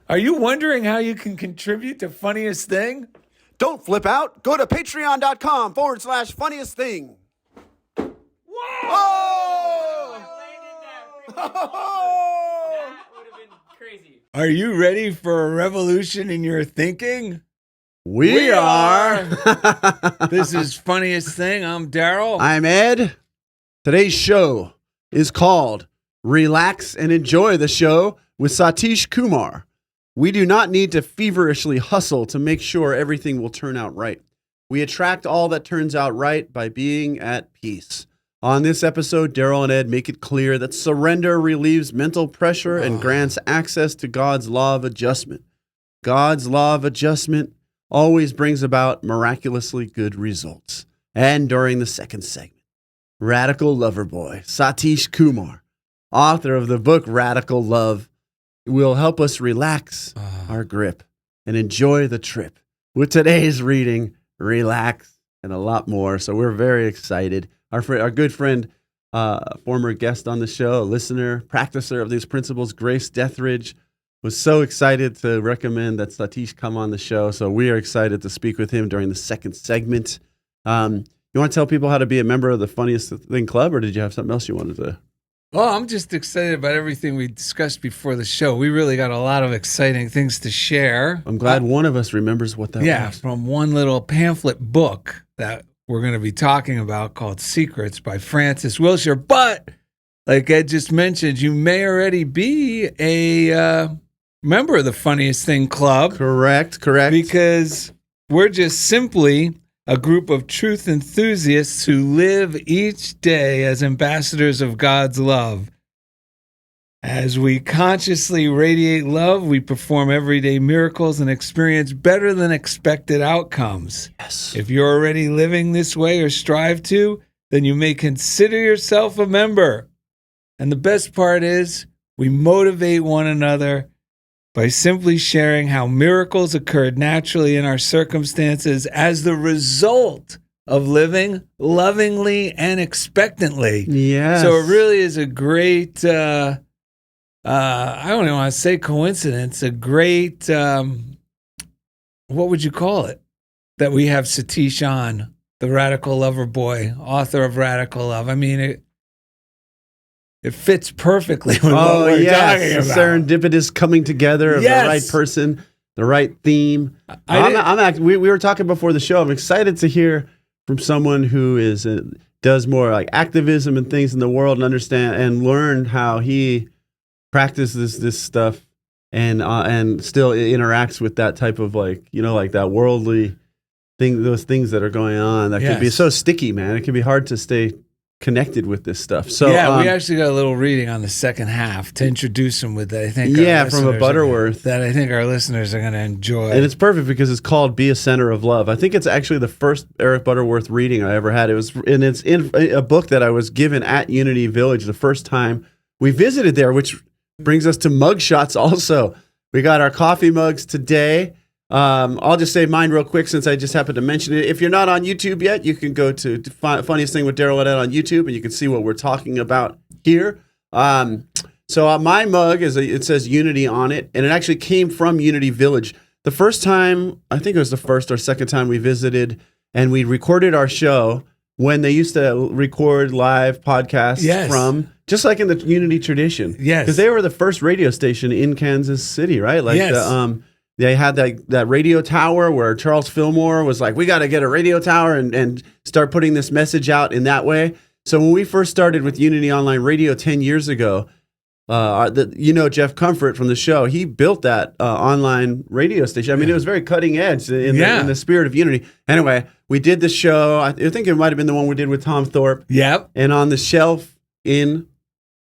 Are you wondering how you can contribute to Funniest Thing? Don't flip out. Go to patreon.com/funniest thing. Whoa! Oh! That would have been crazy. Are you ready for a revolution in your thinking? We are. This is Funniest Thing. I'm Darrell. I'm Ed. Today's show is called Relax and Enjoy the Show with Satish Kumar. We do not need to feverishly hustle to make sure everything will turn out right. We attract all that turns out right by being at peace. On this episode, Darrell and Ed make it clear that surrender relieves mental pressure and grants access to God's law of adjustment. God's law of adjustment always brings about miraculously good results. And during the second segment, Radical Lover Boy Satish Kumar, author of the book Radical Love, will help us relax our grip and enjoy the trip with today's reading, relax, and a lot more. So we're very excited. Our good friend, former guest on the show, a listener, practicer of these principles, Grace Dethridge, was so excited to recommend that Satish come on the show. So we are excited to speak with him during the second segment. You want to tell people how to be a member of the Funniest Thing Club, or did you have something else you wanted to? Well, I'm just excited about everything we discussed before the show. We really got a lot of exciting things to share. I'm glad one of us remembers what that was. Yeah, from one little pamphlet book that we're going to be talking about called Secrets by Francis Wilshire. But, like Ed just mentioned, you may already be a member of the Funniest Thing Club. Correct. Because we're just simply a group of truth enthusiasts who live each day as ambassadors of God's love. As we consciously radiate love, we perform everyday miracles and experience better than expected outcomes. Yes. If you're already living this way or strive to, then you may consider yourself a member. And the best part is, we motivate one another by simply sharing how miracles occurred naturally in our circumstances as the result of living lovingly and expectantly. Yes. So it really is a great, I don't even want to say coincidence, a great, what would you call it? That we have Satish on, the Radical Lover Boy, author of Radical Love. I mean, it fits perfectly with what we're talking about. Serendipitous coming together of the right person, the right theme. We were talking before the show. I'm excited to hear from someone who does more like activism and things in the world and understand and learn how he practices this stuff and still interacts with that type of like that worldly thing, those things that are going on that can be so sticky, man. It can be hard to stay connected with this stuff. So we actually got a little reading on the second half to introduce him with that. I think from a Butterworth that I think our listeners are going to enjoy. And it's perfect because it's called "Be a Center of Love." I think it's actually the first Eric Butterworth reading I ever had. It's in a book that I was given at Unity Village the first time we visited there, which brings us to mug shots. Also, we got our coffee mugs today. I'll just say mine real quick since I just happened to mention it. If you're not on YouTube yet, you can go to Funniest Thing with Darrell and Ed on YouTube, and you can see what we're talking about here. So my mug it says Unity on it, and it actually came from Unity Village. The first time, I think it was the first or second time we visited, and we recorded our show when they used to record live podcasts from, just like in the Unity tradition. Yes. Because they were the first radio station in Kansas City, right? Like they had that radio tower where Charles Fillmore was like, we got to get a radio tower and start putting this message out in that way. So when we first started with Unity Online Radio 10 years ago, Jeff Comfort from the show, he built that online radio station. I mean, it was very cutting edge in the spirit of Unity. Anyway, we did the show. I think it might have been the one we did with Tom Thorpe. Yep. And on the shelf in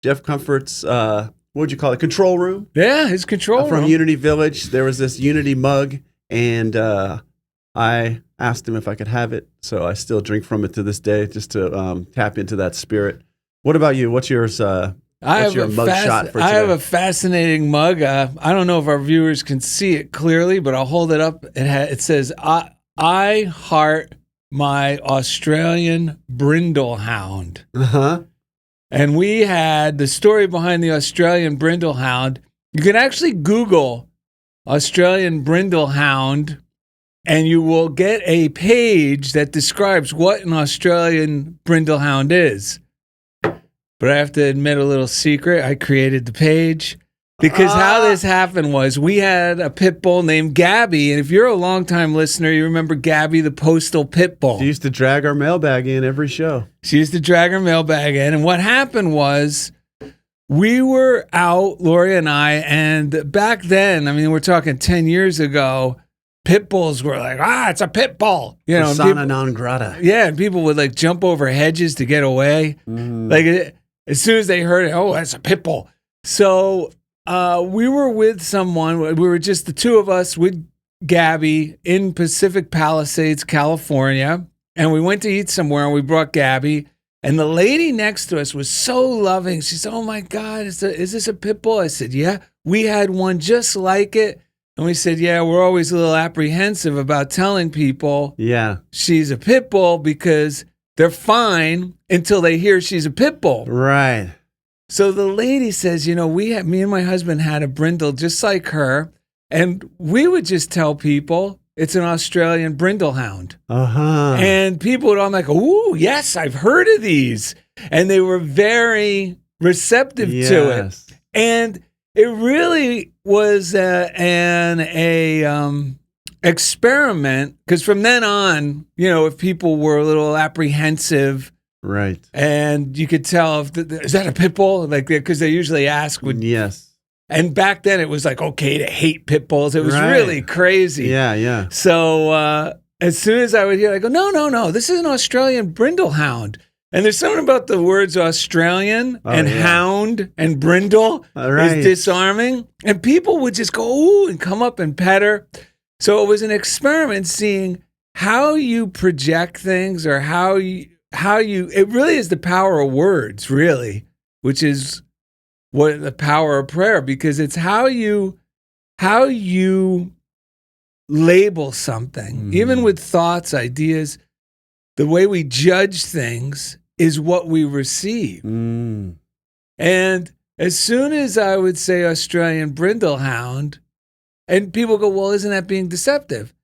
Jeff Comfort's what would you call it? Control room? Yeah, his control room. From Unity Village. There was this Unity mug, and I asked him if I could have it. So I still drink from it to this day just to tap into that spirit. What about you? What's yours? What's your mug shot for today? I have a fascinating mug. I don't know if our viewers can see it clearly, but I'll hold it up. It says, I heart my Australian brindle hound. Uh-huh. And we had the story behind the Australian brindle hound. You can actually Google Australian brindle hound, and you will get a page that describes what an Australian brindle hound is. But I have to admit a little secret. I created the page because how this happened was we had a pit bull named Gabby. And if you're a longtime listener, you remember Gabby, the postal pit bull. She used to drag our mailbag in every show. She used to drag her mailbag in. And what happened was we were out, Lori and I, and back then, I mean, we're talking 10 years ago, pit bulls were like, it's a pit bull. You know, Persona non grata. Yeah, and people would like jump over hedges to get away. Like as soon as they heard it, that's a pit bull. So we were with someone. We were just the two of us with Gabby in Pacific Palisades, California. And we went to eat somewhere and we brought Gabby. And the lady next to us was so loving. She said, oh my God, is this a pit bull? I said, yeah, we had one just like it. And we said, yeah, we're always a little apprehensive about telling people she's a pit bull because they're fine until they hear she's a pit bull. Right. So the lady says, me and my husband had a brindle just like her, and we would just tell people it's an Australian brindle hound. And people would all be like, ooh, yes, I've heard of these. And they were very receptive to it. And it really was an experiment, because from then on, if people were a little apprehensive, right, and you could tell is that a pit bull? Like, because they usually ask. Yes. And back then it was like okay to hate pit bulls. It was really crazy. Yeah. So as soon as I would hear, I go, no, this is an Australian brindle hound. And there's something about the words Australian and hound and brindle is disarming. And people would just go, ooh, and come up and pet her. So it was an experiment seeing how you project things, or how you, it really is the power of words, really, which is what the power of prayer, because it's how you label something, even with thoughts, ideas. The way we judge things is what we receive. And as soon as I would say Australian brindle hound, and people go, well, isn't that being deceptive?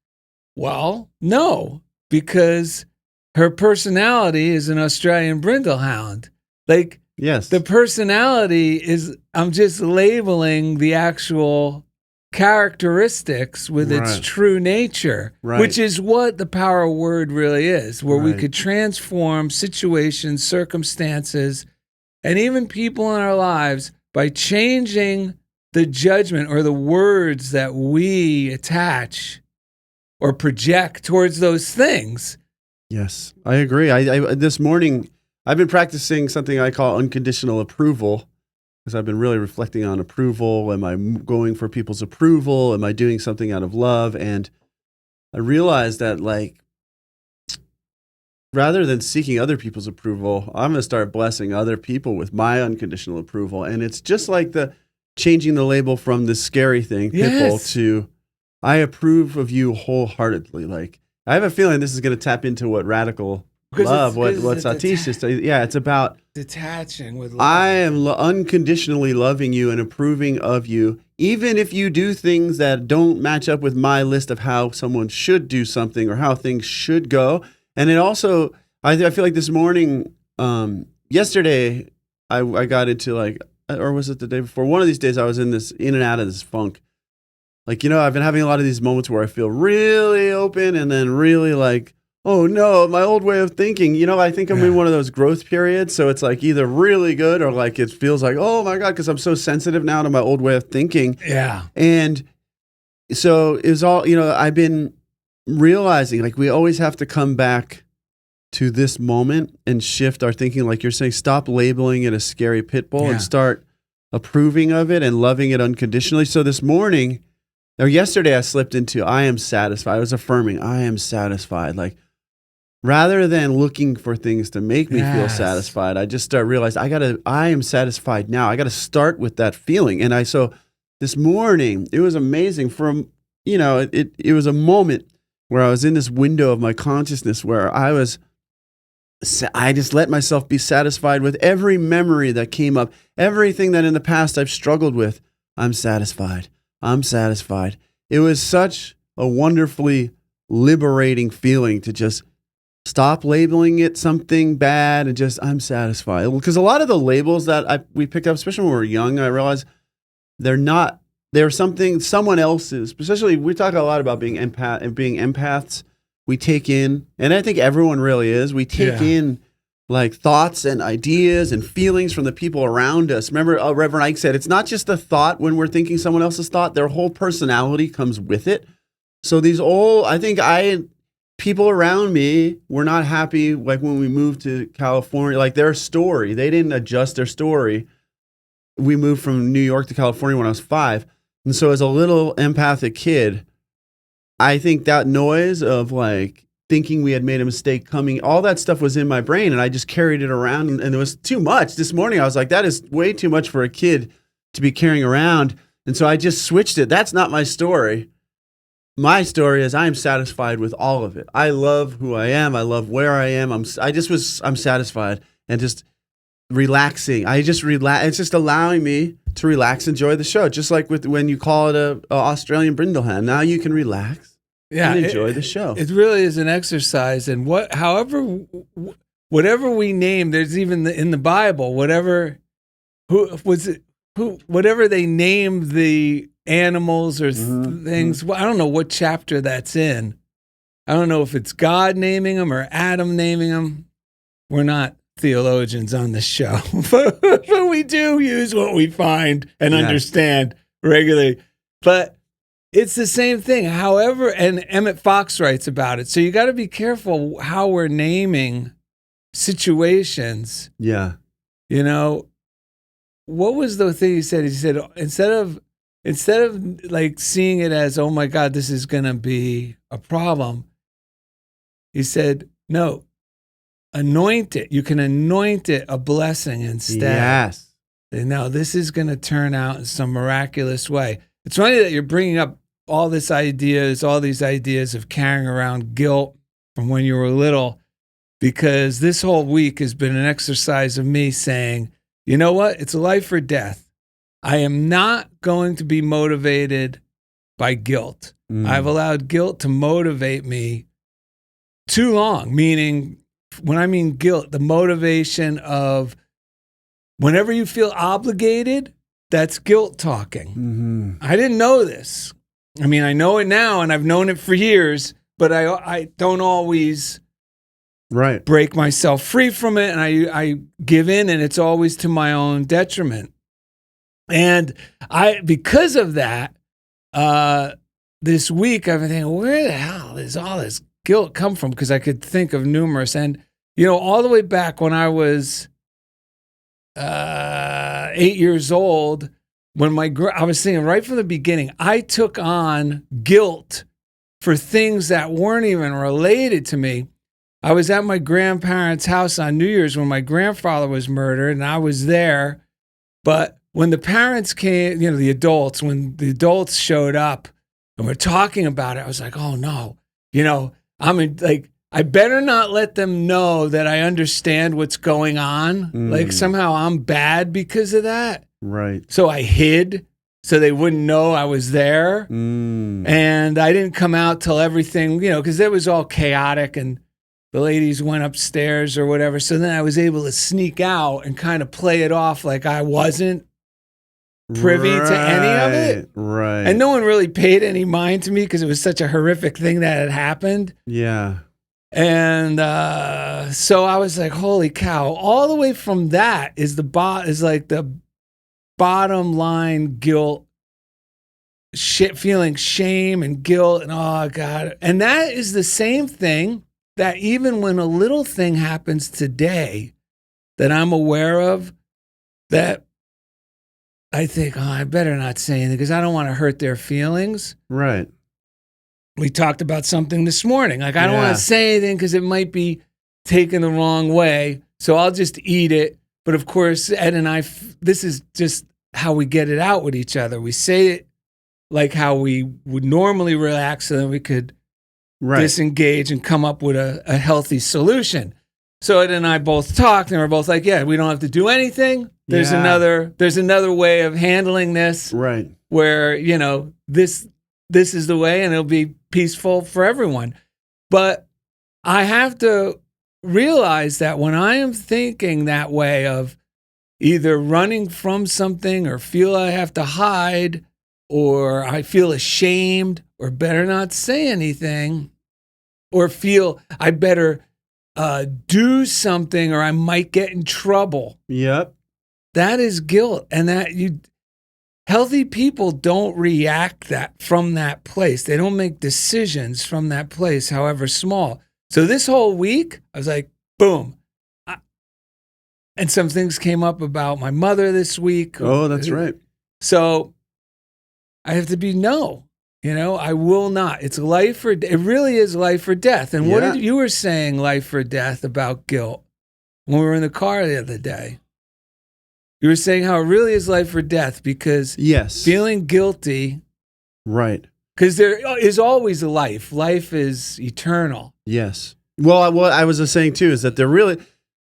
Well, no, because her personality is an Australian brindle hound. Like, yes, the personality is, I'm just labeling the actual characteristics with its true nature, which is what the power of word really is, where we could transform situations, circumstances, and even people in our lives by changing the judgment or the words that we attach or project towards those things. Yes, I agree. I this morning, I've been practicing something I call unconditional approval, because I've been really reflecting on approval. Am I going for people's approval? Am I doing something out of love? And I realized that, like, rather than seeking other people's approval, I'm going to start blessing other people with my unconditional approval. And it's just like the changing the label from the scary thing, pitbull, to I approve of you wholeheartedly. Like, I have a feeling this is going to tap into what radical love, what Satish is saying. Yeah, it's about detaching with love. I am unconditionally loving you and approving of you, even if you do things that don't match up with my list of how someone should do something or how things should go. And it also, I feel like this morning, yesterday, I got into like, or was it the day before? One of these days I was in and out of this funk. Like, I've been having a lot of these moments where I feel really open and then really like, oh no, my old way of thinking. I think I'm in one of those growth periods. So it's like either really good or like it feels like, oh my God, because I'm so sensitive now to my old way of thinking. Yeah. And so it was all, I've been realizing like we always have to come back to this moment and shift our thinking. Like you're saying, stop labeling it a scary pit bull and start approving of it and loving it unconditionally. So this morning, or yesterday, I slipped into I am satisfied. I was affirming I am satisfied. Like rather than looking for things to make me feel satisfied, I just realized I am satisfied now. I got to start with that feeling. And so this morning, it was amazing. It was a moment where I was in this window of my consciousness where I just let myself be satisfied with every memory that came up, everything that in the past I've struggled with. I'm satisfied. I'm satisfied. it was such a wonderfully liberating feeling to just stop labeling it something bad and just, I'm satisfied. Because a lot of the labels that we picked up, especially when we were young, I realized they're someone else's. Especially, we talk a lot about being empaths. We take in, and I think everyone really is, we take in like thoughts and ideas and feelings from the people around us. Remember, Reverend Ike said, it's not just a thought when we're thinking someone else's thought, their whole personality comes with it. So people around me were not happy, like when we moved to California, like their story, they didn't adjust their story. We moved from New York to California when I was 5. And so as a little empathic kid, I think that noise of like thinking we had made a mistake all that stuff was in my brain, and I just carried it around, and it was too much. This morning I was like, that is way too much for a kid to be carrying around. And so I just switched it. That's not my story. My story is I'm satisfied with all of it. I love who I am. I love where I am. I'm satisfied and just relaxing. It's just allowing me to relax, enjoy the show. Just like when you call it a Australian brindle hand. Now you can relax and enjoy the show. It really is an exercise. And whatever we name, there's even in the Bible, whatever they named the animals or things. Well, I don't know what chapter that's in. I don't know if it's God naming them or Adam naming them. We're not theologians on this show, but we do use what we find and understand regularly. But it's the same thing. However, and Emmett Fox writes about it. So you got to be careful how we're naming situations. Yeah. You know, what was the thing he said? He said, instead of like seeing it as, oh my God, this is going to be a problem, he said, no, anoint it. You can anoint it a blessing instead. Yes. And now this is going to turn out in some miraculous way. It's funny that you're bringing up all these ideas of carrying around guilt from when you were little, because this whole week has been an exercise of me saying, you know what? It's life or death. I am not going to be motivated by guilt. I've allowed guilt to motivate me too long, meaning when I mean guilt, the motivation of whenever you feel obligated, that's guilt talking. Mm-hmm. I didn't know this. I mean, I know it now, and I've known it for years, but I don't always break myself free from it, and I give in, and it's always to my own detriment. And because of that, this week I've been thinking, where the hell does all this guilt come from? Because I could think of numerous, and all the way back when I was 8 years old, when I was thinking right from the beginning, I took on guilt for things that weren't even related to me. I was at my grandparents' house on New Year's when my grandfather was murdered, and I was there. But when the parents came, when the adults showed up and we're talking about it, I was like, oh no, I better not let them know that I understand what's going on. Like somehow I'm bad because of that. Right. So I hid so they wouldn't know I was there. And I didn't come out till everything, because it was all chaotic and the ladies went upstairs or whatever. So then I was able to sneak out and kind of play it off like I wasn't privy to any of it. Right. And no one really paid any mind to me because it was such a horrific thing that had happened. Yeah. And so I was like, holy cow. All the way from that is like the bottom line guilt, feeling shame and guilt and oh God. And that is the same thing that even when a little thing happens today that I'm aware of, that I think, I better not say anything because I don't want to hurt their feelings. Right. We talked about something this morning. Like, I don't want to say anything because it might be taken the wrong way. So I'll just eat it. But of course, Ed and I, this is just how we get it out with each other. We say it like how we would normally relax so that we could disengage and come up with a healthy solution. So Ed and I both talked and we're both like, yeah, we don't have to do anything. There's another way of handling this. Right. Where, this is the way and it'll be peaceful for everyone. But I have to realize that when I am thinking that way of either running from something or feel I have to hide or I feel ashamed or better not say anything or feel I better do something or I might get in trouble. Yep. That is guilt. And healthy people don't react from that place. They don't make decisions from that place, however small. So this whole week, I was like, boom. And some things came up about my mother this week. Oh, that's right. So I have to be I will not. It's life or it really is life or death. And what you were saying, life or death, about guilt when we were in the car the other day. You were saying how it really is life or death because feeling guilty. Right. Because there is always a life. Life is eternal. Yes. Well, what I was just saying too is that they're really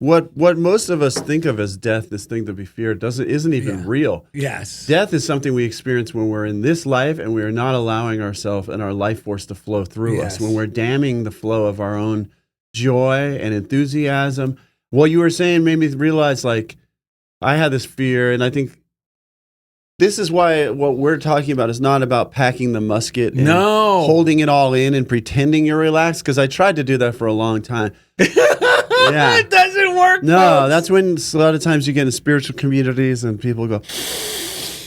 what most of us think of as death, this thing to be feared, isn't even real. Yes. Death is something we experience when we're in this life and we are not allowing ourselves and our life force to flow through us. When we're damming the flow of our own joy and enthusiasm. What you were saying made me realize, like, I had this fear, and I think this is why what we're talking about is not about packing the musket and holding it all in and pretending you're relaxed, because I tried to do that for a long time. It doesn't work. No, folks. that's when a lot of times you get in spiritual communities and people go,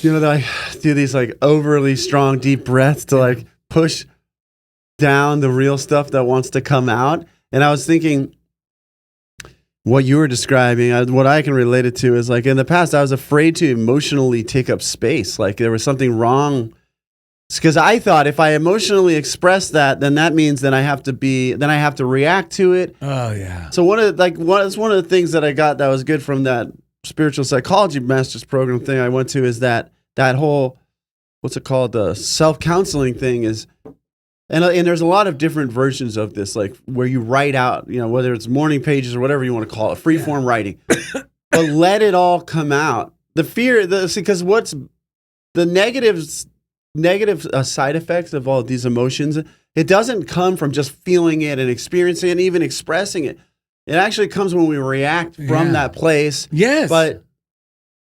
they like do these like overly strong deep breaths to like push down the real stuff that wants to come out. And I was thinking, what you were describing, what I can relate it to is like in the past, I was afraid to emotionally take up space. Like there was something wrong. Because I thought if I emotionally express that, then that means then I have to react to it. Oh yeah. So one of the things that I got that was good from that spiritual psychology master's program thing I went to is that whole, what's it called? The self-counseling thing is, and there's a lot of different versions of this, like where you write out, whether it's morning pages or whatever you want to call it, free form writing, but let it all come out. The fear, because what's the negative side effects of all of these emotions, it doesn't come from just feeling it and experiencing it and even expressing it. It actually comes when we react from that place. Yes. But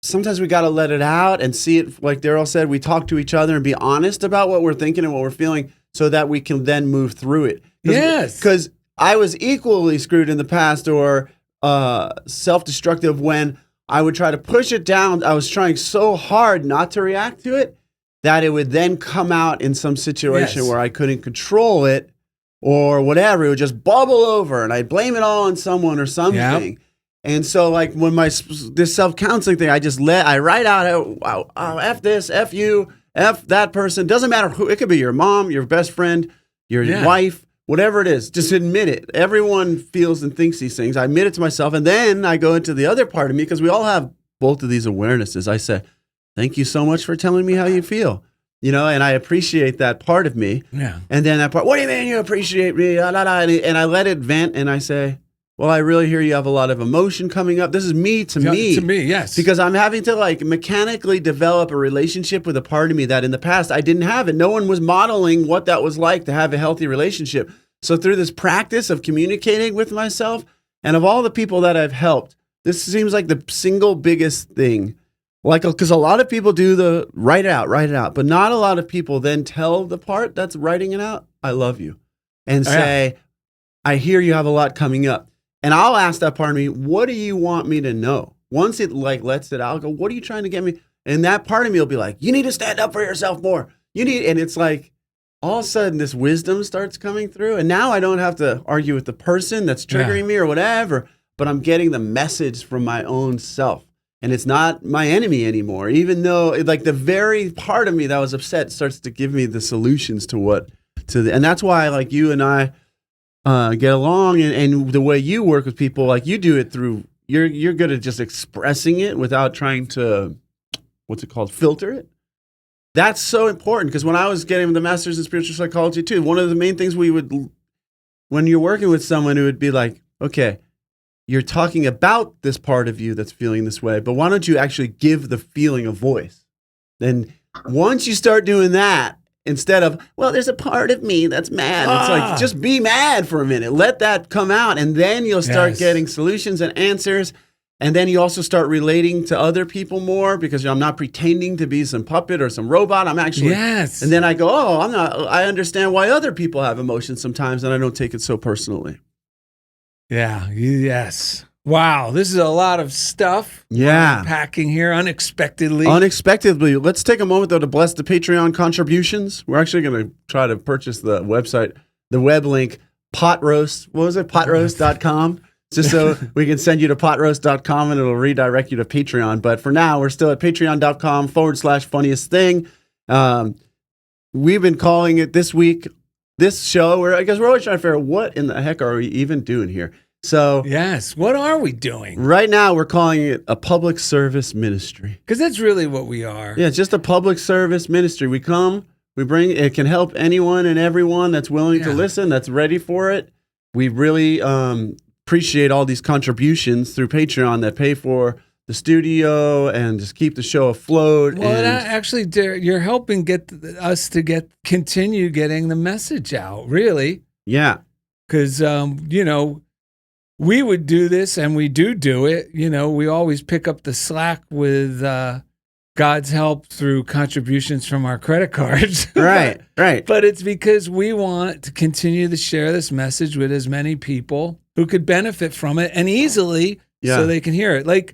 sometimes we got to let it out and see it. Like Darrell said, we talk to each other and be honest about what we're thinking and what we're feeling so that we can then move through it. Yes. Because I was equally screwed in the past or self-destructive when I would try to push it down. I was trying so hard not to react to it that it would then come out in some situation where I couldn't control it or whatever. It would just bubble over and I'd blame it all on someone or something. Yep. And so like when this self-counseling thing, I write out, F this, F you, F that person. Doesn't matter who. It could be your mom, your best friend, your wife, whatever it is. Just admit it. Everyone feels and thinks these things. I admit it to myself. And then I go into the other part of me because we all have both of these awarenesses. I say, thank you so much for telling me how you feel, and I appreciate that part of me. Yeah. And then that part, what do you mean you appreciate me? And I let it vent and I say, well, I really hear you have a lot of emotion coming up. This is me to me. To me, yes. Because I'm having to like mechanically develop a relationship with a part of me that in the past I didn't have it. No one was modeling what that was like to have a healthy relationship. So through this practice of communicating with myself and of all the people that I've helped, this seems like the single biggest thing. Like, because a lot of people do the write it out, but not a lot of people then tell the part that's writing it out, I love you, and say, I hear you have a lot coming up. And I'll ask that part of me, what do you want me to know? Once it like lets it out, I'll go, what are you trying to get me? And that part of me will be like, you need to stand up for yourself more. And it's like, all of a sudden this wisdom starts coming through. And now I don't have to argue with the person that's triggering me or whatever, but I'm getting the message from my own self. And it's not my enemy anymore, even though like the very part of me that was upset starts to give me the solutions and that's why like you and I get along and the way you work with people, like you do it through, you're good at just expressing it without trying to, filter it. That's so important because when I was getting the master's in spiritual psychology too, one of the main things when you're working with someone, it would be like, okay, you're talking about this part of you that's feeling this way, but why don't you actually give the feeling a voice? Then once you start doing that, instead of, well, there's a part of me that's mad. It's like, just be mad for a minute. Let that come out. And then you'll start getting solutions and answers. And then you also start relating to other people more because I'm not pretending to be some puppet or some robot. I'm actually, and then I go, I understand why other people have emotions sometimes and I don't take it so personally. Yeah. Yes. Wow. This is a lot of stuff. Yeah. Unpacking here unexpectedly. Let's take a moment though to bless the Patreon contributions. We're actually going to try to purchase the website, the web link, potroast. What was it? Potroast.com. Just so we can send you to potroast.com and it'll redirect you to Patreon. But for now, we're still at patreon.com/funniest thing. We've been calling it this week, this show, where I guess we're always trying to figure out what in the heck are we even doing here. So, yes, what are we doing? Right now, we're calling it a public service ministry. Because that's really what we are. Yeah, it's just a public service ministry. We come, we bring, it can help anyone and everyone that's willing to listen, that's ready for it. We really appreciate all these contributions through Patreon that pay for the studio and just keep the show afloat. Well, actually, you're helping get us to continue getting the message out, really. Yeah. Because, we would do this and we do it. We always pick up the slack with God's help through contributions from our credit cards. Right. But it's because we want to continue to share this message with as many people who could benefit from it and easily so they can hear it. Like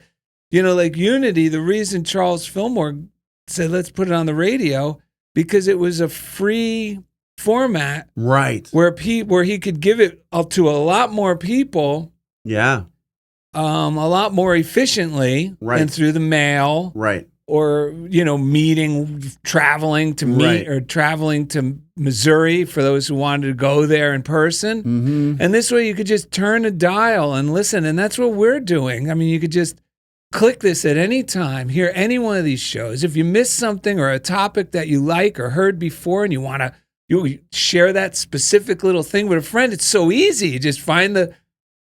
Unity, the reason Charles Fillmore said, let's put it on the radio, because it was a free format. Right. Where he could give it up to a lot more people. Yeah. A lot more efficiently than through the mail. Right. Or, traveling to meet or traveling to Missouri for those who wanted to go there in person. Mm-hmm. And this way you could just turn a dial and listen. And that's what we're doing. I mean, you could just click this at any time, hear any one of these shows. If you missed something or a topic that you like or heard before and you share that specific little thing with a friend, it's so easy. You just find the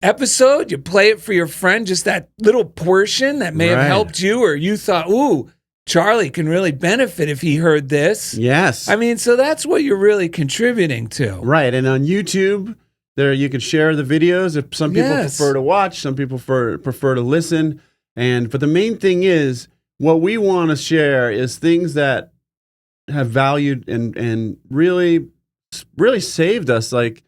episode, you play it for your friend, just that little portion that may have helped you, or you thought, ooh, Charlie can really benefit if he heard this. Yes. I mean, so that's what you're really contributing to. Right. And on YouTube, there you can share the videos. If some people prefer to watch, some people prefer to listen. But the main thing is, what we want to share is things that have valued and really, really saved us. Like,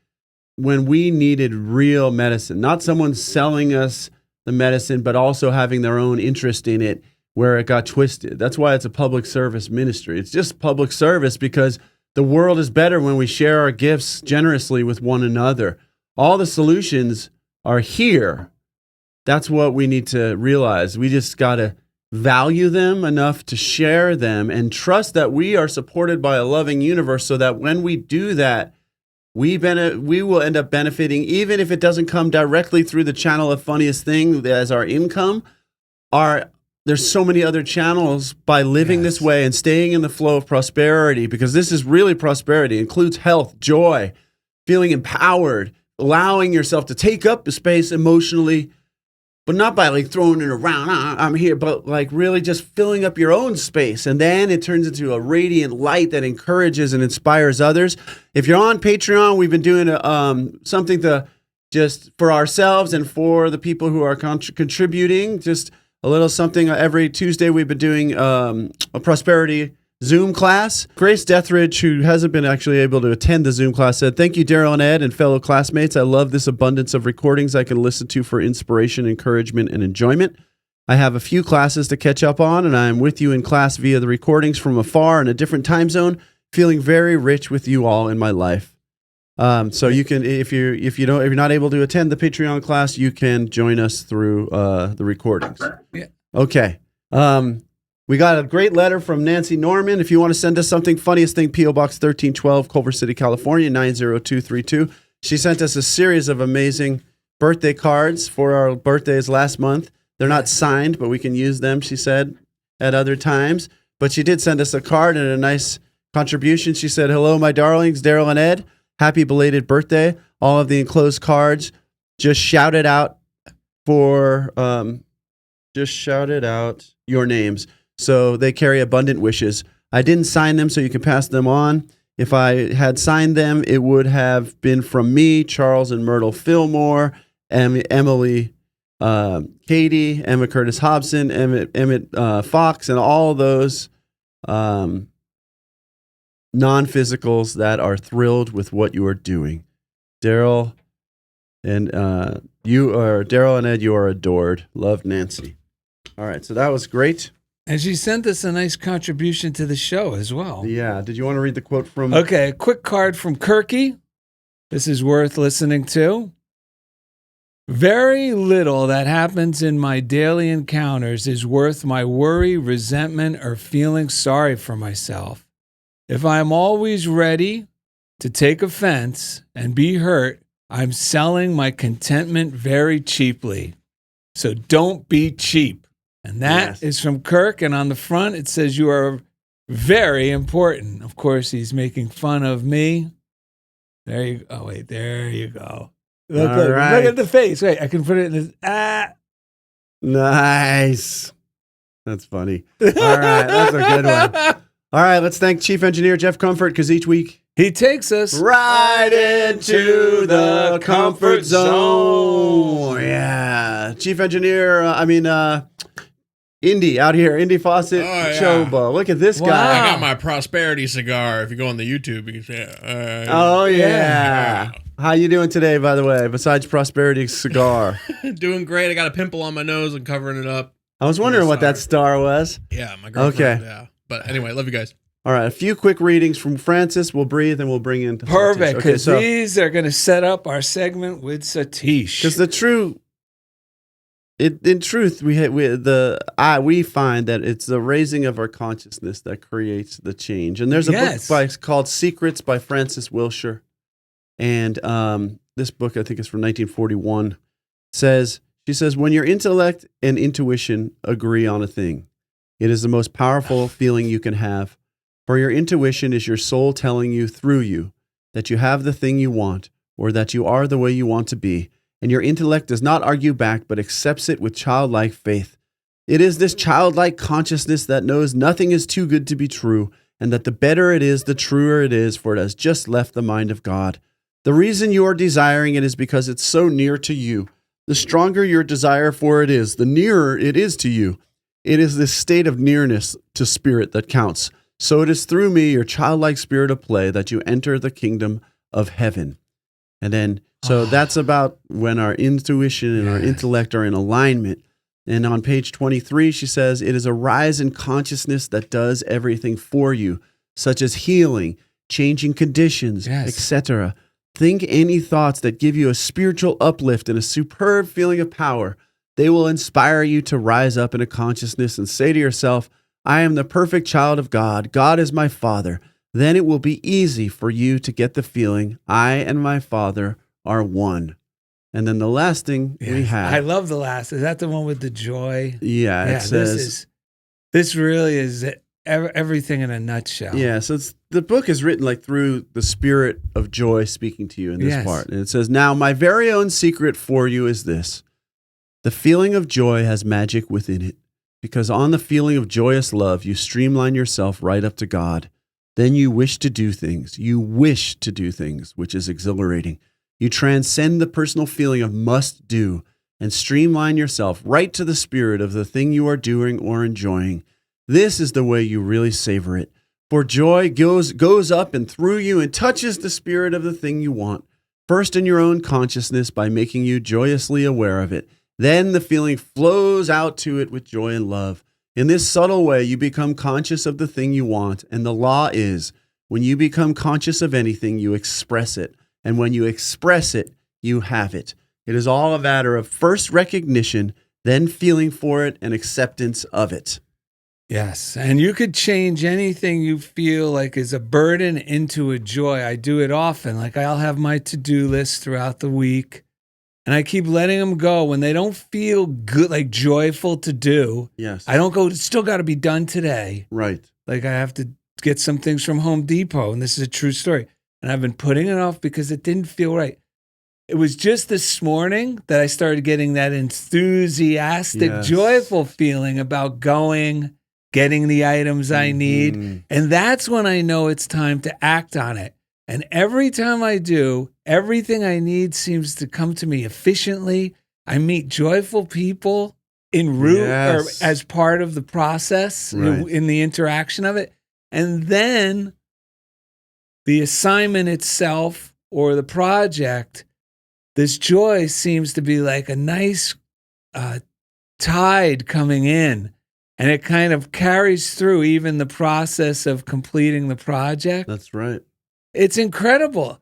when we needed real medicine, not someone selling us the medicine, but also having their own interest in it where it got twisted. That's why it's a public service ministry. It's just public service because the world is better when we share our gifts generously with one another. All the solutions are here. That's what we need to realize. We just got to value them enough to share them and trust that we are supported by a loving universe so that when we do that, we will end up benefiting, even if it doesn't come directly through the channel of Funniest Thing as our income. There's so many other channels by living this way and staying in the flow of prosperity, because this is really prosperity. It includes health, joy, feeling empowered, allowing yourself to take up the space emotionally, but not by like throwing it around, I'm here, but like really just filling up your own space. And then it turns into a radiant light that encourages and inspires others. If you're on Patreon, we've been doing something to just for ourselves and for the people who are contributing, just a little something every Tuesday. We've been doing a prosperity Zoom class. Grace Dethridge, who hasn't been actually able to attend the Zoom class, said, "Thank you, Darrell and Ed and fellow classmates. I love this abundance of recordings I can listen to for inspiration, encouragement, and enjoyment. I have a few classes to catch up on, and I am with you in class via the recordings from afar in a different time zone, feeling very rich with you all in my life." So you can, if you're not able to attend the Patreon class, you can join us through the recordings. Yeah. Okay. We got a great letter from Nancy Norman. If you want to send us something, Funniest Thing, P.O. Box 1312, Culver City, California, 90232. She sent us a series of amazing birthday cards for our birthdays last month. They're not signed, but we can use them, she said, at other times. But she did send us a card and a nice contribution. She said, "Hello, my darlings, Darrell and Ed. Happy belated birthday. All of the enclosed cards just shouted out your names. So they carry abundant wishes. I didn't sign them, so you can pass them on. If I had signed them, it would have been from me, Charles and Myrtle Fillmore, Emily, Katie, Emma Curtis Hobson, Emmett Fox, and all those non-physicals that are thrilled with what you are doing. Darrell and Ed, you are adored. Love, Nancy. All right, so that was great. And she sent us a nice contribution to the show as well. Yeah. Did you want to read the quote from? Okay, a quick card from Kirky. This is worth listening to. Very little that happens in my daily encounters is worth my worry, resentment, or feeling sorry for myself. If I am always ready to take offense and be hurt, I'm selling my contentment very cheaply. So don't be cheap. And that is from Kirk. And on the front, it says, you are very important. Of course, he's making fun of me. There you go. Oh, wait, there you go. Look at the face. Wait, I can put it in this. Nice. That's funny. All right, that's a good one. All right, let's thank Chief Engineer Jeff Comfort, because each week he takes us right into the comfort zone. Yeah. Chief Engineer, Indy out here, Indy Fawcett, CHOBO. Look at this guy. I got my prosperity cigar. If you go on the YouTube, you can see it. Oh, yeah. How you doing today, by the way, besides prosperity cigar? Doing great. I got a pimple on my nose and covering it up. I was wondering what that star was. Yeah, my girlfriend. Okay. Yeah. But anyway, love you guys. All right, a few quick readings from Francis. We'll breathe and we'll bring in perfect, because these are going to set up our segment with Satish. Because in truth, we find that it's the raising of our consciousness that creates the change. And there's a book called Secrets by Frances Wilshire, and this book, I think, is from 1941. She says, when your intellect and intuition agree on a thing, it is the most powerful feeling you can have. For your intuition is your soul telling you through you that you have the thing you want, or that you are the way you want to be, and your intellect does not argue back but accepts it with childlike faith. It is this childlike consciousness that knows nothing is too good to be true, and that the better it is, the truer it is, for it has just left the mind of God. The reason you are desiring it is because it's so near to you. The stronger your desire for it is, the nearer it is to you. It is this state of nearness to spirit that counts. So it is through me, your childlike spirit of play, that you enter the kingdom of heaven. And then, so that's about when our intuition and our intellect are in alignment. And on page 23, she says, it is a rise in consciousness that does everything for you, such as healing, changing conditions, etc. Think any thoughts that give you a spiritual uplift and a superb feeling of power. They will inspire you to rise up in a consciousness and say to yourself, I am the perfect child of God. God is my Father. Then it will be easy for you to get the feeling, I and my Father are one. And then the last thing we have. I love the last. Is that the one with the joy? Yeah, it says. This really is everything in a nutshell. Yeah, so the book is written like through the spirit of joy speaking to you in this part. And it says, now my very own secret for you is this. The feeling of joy has magic within it. Because on the feeling of joyous love, you streamline yourself right up to God. Then you wish to do things. You wish to do things, which is exhilarating. You transcend the personal feeling of must do and streamline yourself right to the spirit of the thing you are doing or enjoying. This is the way you really savor it. For joy goes up and through you and touches the spirit of the thing you want, first in your own consciousness by making you joyously aware of it. Then the feeling flows out to it with joy and love. In this subtle way, you become conscious of the thing you want. And the law is, when you become conscious of anything, you express it. And when you express it, you have it. It is all a matter of first recognition, then feeling for it and acceptance of it. Yes. And you could change anything you feel like is a burden into a joy. I do it often. Like I'll have my to-do list throughout the week. And I keep letting them go when they don't feel good, like joyful to do. Yes. I don't go, it's still got to be done today. Right. Like I have to get some things from Home Depot, and this is a true story. And I've been putting it off because it didn't feel right. It was just this morning that I started getting that enthusiastic, joyful feeling about going getting the items I need. Mhm. And that's when I know it's time to act on it. And every time I do, everything I need seems to come to me efficiently. I meet joyful people en route Yes. or as part of the process Right. in the interaction of it. And then the assignment itself or the project, this joy seems to be like a nice tide coming in, and it kind of carries through even the process of completing the project. That's right. It's incredible.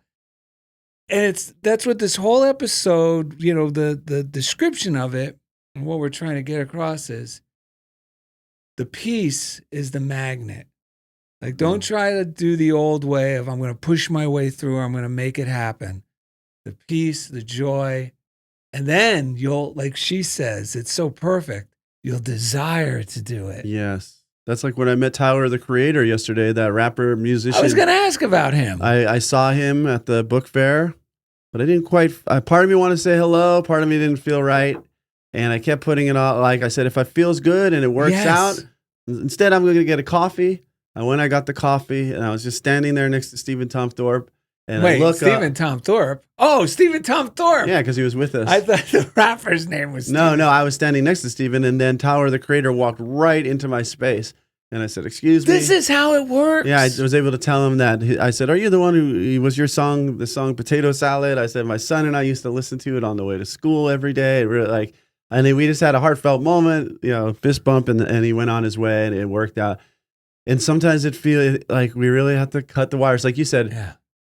And that's what this whole episode, the description of it and what we're trying to get across is the peace is the magnet. Like, don't try to do the old way of I'm going to push my way through, or I'm going to make it happen. The peace, the joy, and then you'll, like she says, it's so perfect, you'll desire to do it. Yes. That's like when I met Tyler, the Creator, yesterday, that rapper, musician. I was going to ask about him. I saw him at the book fair, but I didn't quite, part of me wanted to say hello, part of me didn't feel right. And I kept putting it all, like I said, if it feels good and it works Yes. out, instead I'm going to get a coffee. I got the coffee, and I was just standing there next to Stephen Tom Thorpe. And Wait, I look Stephen up. Tom Thorpe? Oh, Stephen Tom Thorpe. Yeah, because he was with us. I thought the rapper's name was Stephen. No, I was standing next to Stephen, and then Tyler, the Creator, walked right into my space. And I said, excuse me. This is how it works. Yeah, I was able to tell him that. I said, are you the one who was your song, the song Potato Salad? I said, my son and I used to listen to it on the way to school every day. Really, and then we just had a heartfelt moment, fist bump, and he went on his way, and it worked out. And sometimes it feels like we really have to cut the wires. Like you said, Yeah.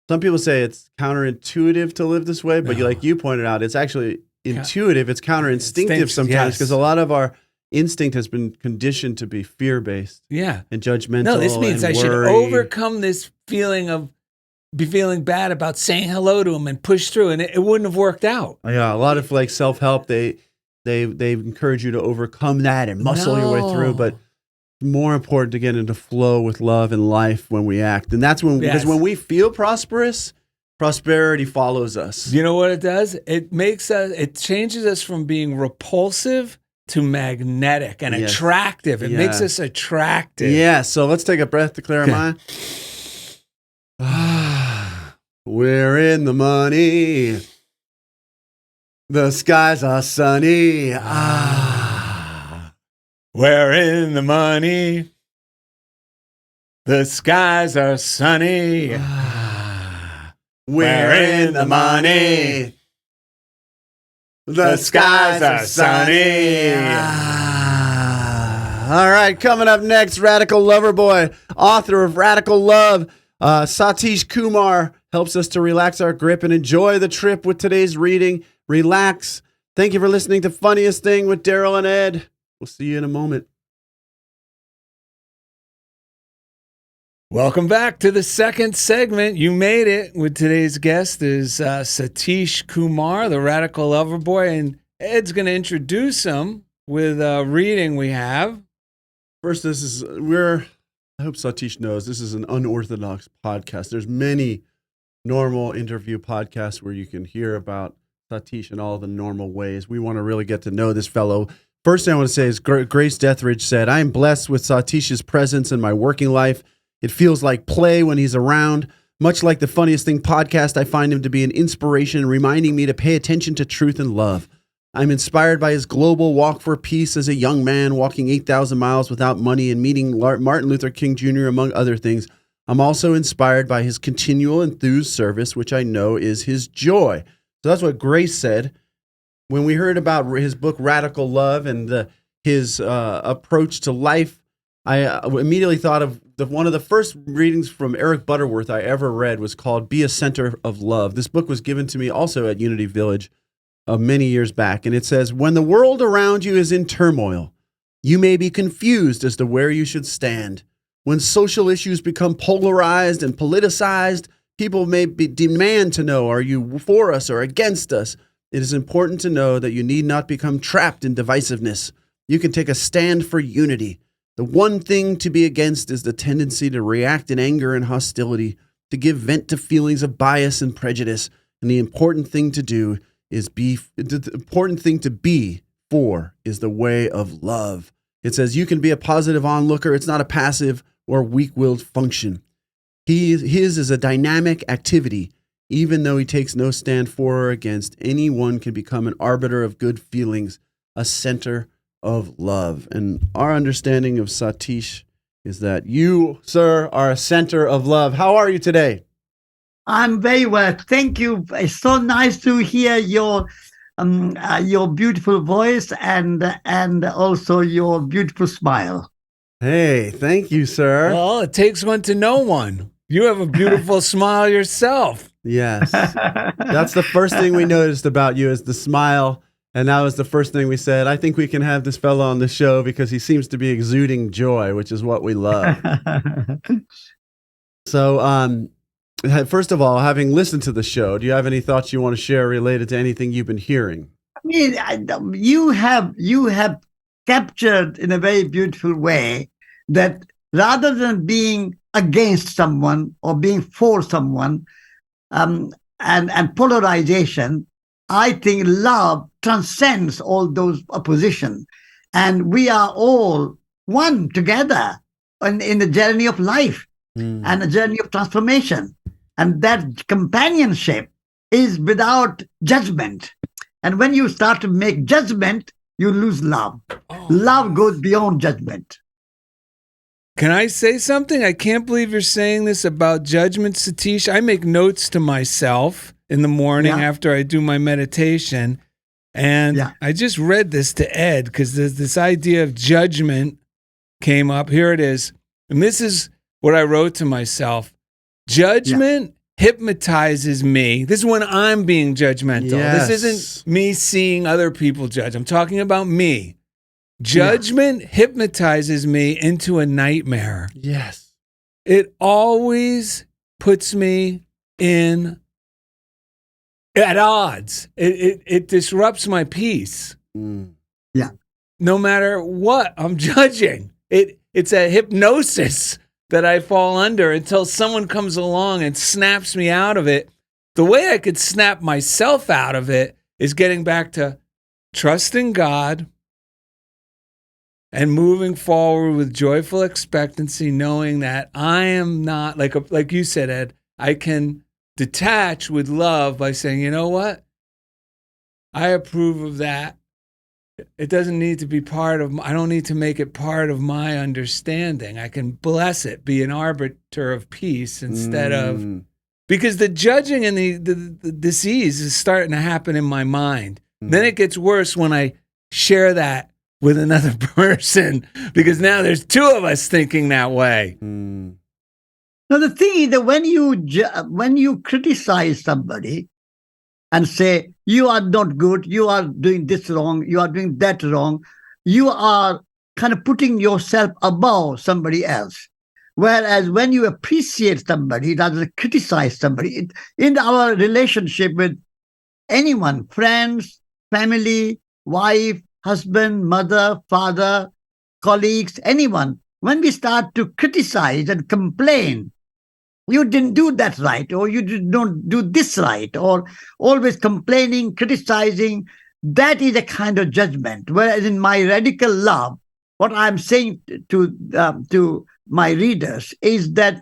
some people say it's counterintuitive to live this way, but No. like you pointed out, it's actually intuitive. It's counterinstinctive sometimes yes. because a lot of our instinct has been conditioned to be fear-based Yeah. and judgmental. No, this means and I should worry. overcome this feeling of feeling bad about saying hello to him and push through, and it wouldn't have worked out. Yeah, a lot of like self-help, they encourage you to overcome that and muscle your way through, No. but more important to get into flow with love and life when we act. And that's when, because Yes. when we feel prosperous, prosperity follows us. You know what it does? It changes us from being repulsive to magnetic and Yes. attractive. It makes Yeah. us attractive. Yeah, so let's take a breath to clear our mind. We're in the money. The skies are sunny. We're in the money. The skies are sunny. We're in the money. The skies are sunny. All right, coming up next, Radical Lover Boy, author of Radical Love, Satish Kumar, helps us to relax our grip and enjoy the trip with today's reading. Relax. Thank you for listening to Funniest Thing with Darrell and Ed. We'll see you in a moment. Welcome back to the second segment. You made it. With today's guest is Satish Kumar, the Radical Lover Boy, and Ed's going to introduce him with a reading we have. First, I hope Satish knows, this is an unorthodox podcast. There's many normal interview podcasts where you can hear about Satish in all the normal ways. We want to really get to know this fellow. First thing I want to say is Grace Deathridge said, I am blessed with Satish's presence in my working life. It feels like play when he's around. Much like the Funniest Thing podcast, I find him to be an inspiration, reminding me to pay attention to truth and love. I'm inspired by his global walk for peace as a young man, walking 8,000 miles without money and meeting Martin Luther King Jr., among other things. I'm also inspired by his continual enthused service, which I know is his joy. So that's what Grace said. When we heard about his book, Radical Love, and his approach to life, I immediately thought of one of the first readings from Eric Butterworth I ever read was called Be a Center of Love. This book was given to me also at Unity Village many years back. And it says, when the world around you is in turmoil, you may be confused as to where you should stand. When social issues become polarized and politicized, people may demand to know, are you for us or against us? It is important to know that you need not become trapped in divisiveness. You can take a stand for unity. The one thing to be against is the tendency to react in anger and hostility, to give vent to feelings of bias and prejudice. And the important thing to do is the important thing to be for is the way of love. It says you can be a positive onlooker. It's not a passive or weak-willed function. His is a dynamic activity. Even though he takes no stand for or against, anyone can become an arbiter of good feelings, a center of love. And our understanding of Satish is that you, sir, are a center of love. How are you today? I'm very well. Thank you. It's so nice to hear your beautiful voice and also your beautiful smile. Hey, thank you, sir. Well, it takes one to know one. You have a beautiful smile yourself. Yes. That's the first thing we noticed about you is the smile. And that was the first thing we said. I think we can have this fellow on the show because he seems to be exuding joy, which is what we love. So, first of all, having listened to the show, do you have any thoughts you want to share related to anything you've been hearing? I mean, you have captured in a very beautiful way that rather than being against someone or being for someone, and polarization, I think love transcends all those opposition, and we are all one together in the journey of life and a journey of transformation, and that companionship is without judgment. And when you start to make judgment, you lose love. Love goes beyond judgment. Can I say something? I can't believe you're saying this about judgment, Satish. I make notes to myself in the morning after I do my meditation. And I just read this to Ed because this idea of judgment came up. Here it is. And this is what I wrote to myself. Judgment hypnotizes me. This is when I'm being judgmental. Yes. This isn't me seeing other people judge. I'm talking about me. Judgment hypnotizes me into a nightmare. Yes. It always puts me at odds. It disrupts my peace. Yeah. No matter what I'm judging. It's a hypnosis that I fall under until someone comes along and snaps me out of it. The way I could snap myself out of it is getting back to trusting God and moving forward with joyful expectancy, knowing that I am not, like you said, Ed, I can detach with love by saying, you know what? I approve of that. It doesn't need to be I don't need to make it part of my understanding. I can bless it, be an arbiter of peace instead of, because the judging and the disease is starting to happen in my mind. Then it gets worse when I share that with another person, because now there's two of us thinking that way. Now the thing is that when you criticize somebody and say you are not good, you are doing this wrong, you are doing that wrong, you are kind of putting yourself above somebody else. Whereas when you appreciate somebody rather than criticize somebody, in our relationship with anyone, friends, family, wife, husband, mother, father, colleagues, anyone, when we start to criticize and complain, you didn't do that right, or you did not do this right, or always complaining, criticizing, that is a kind of judgment. Whereas in my radical love, what I'm saying to my readers is that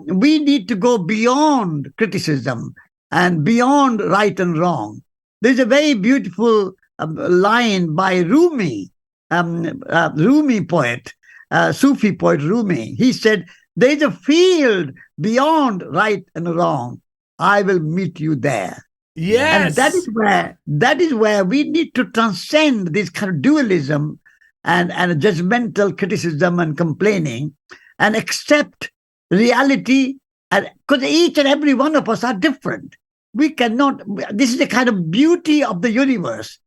we need to go beyond criticism and beyond right and wrong. There's a very beautiful line by Rumi, Rumi poet, Sufi poet Rumi. He said, "There's a field beyond right and wrong. I will meet you there." Yes. And that is where we need to transcend this kind of dualism and judgmental criticism and complaining, and accept reality. Because each and every one of us are different. We cannot. This is the kind of beauty of the universe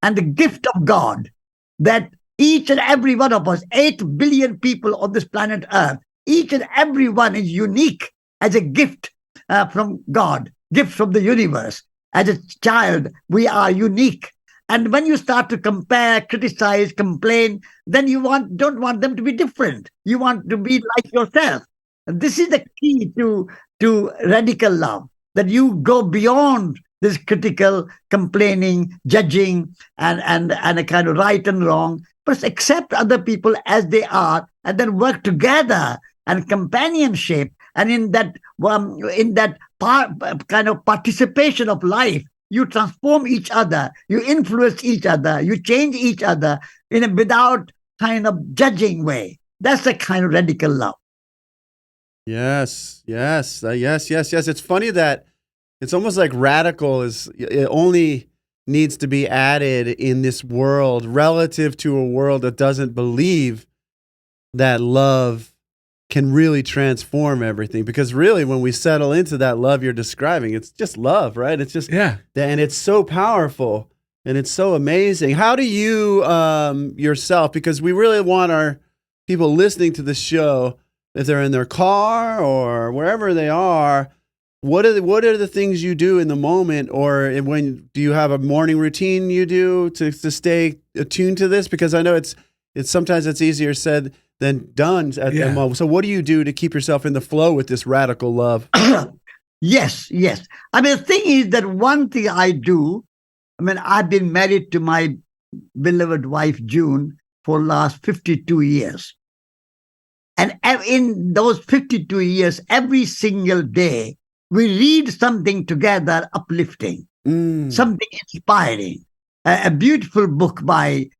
and the gift of God, that each and every one of us, 8 billion people on this planet Earth, each and every one is unique as a gift from God, gift from the universe. As a child, we are unique. And when you start to compare, criticize, complain, then you don't want them to be different. You want to be like yourself. And this is the key to radical love, that you go beyond There's critical, complaining, judging, and a kind of right and wrong. But accept other people as they are, and then work together and companionship. And in that kind of participation of life, you transform each other, you influence each other, you change each other without kind of judging way. That's the kind of radical love. Yes. It's funny that it's almost like radical it only needs to be added in this world relative to a world that doesn't believe that love can really transform everything. Because really, when we settle into that love you're describing, it's just love, right? It's just, Yeah. And it's so powerful and it's so amazing. How do you yourself, because we really want our people listening to the show, if they're in their car or wherever they are, what are the things you do in the moment, or do you have a morning routine you do to stay attuned to this? Because I know it's sometimes it's easier said than done at the moment. So what do you do to keep yourself in the flow with this radical love? Yes. I mean, the thing is that one thing I do, I mean, I've been married to my beloved wife, June, for last 52 years. And in those 52 years, every single day, we read something together uplifting, something inspiring, a beautiful book by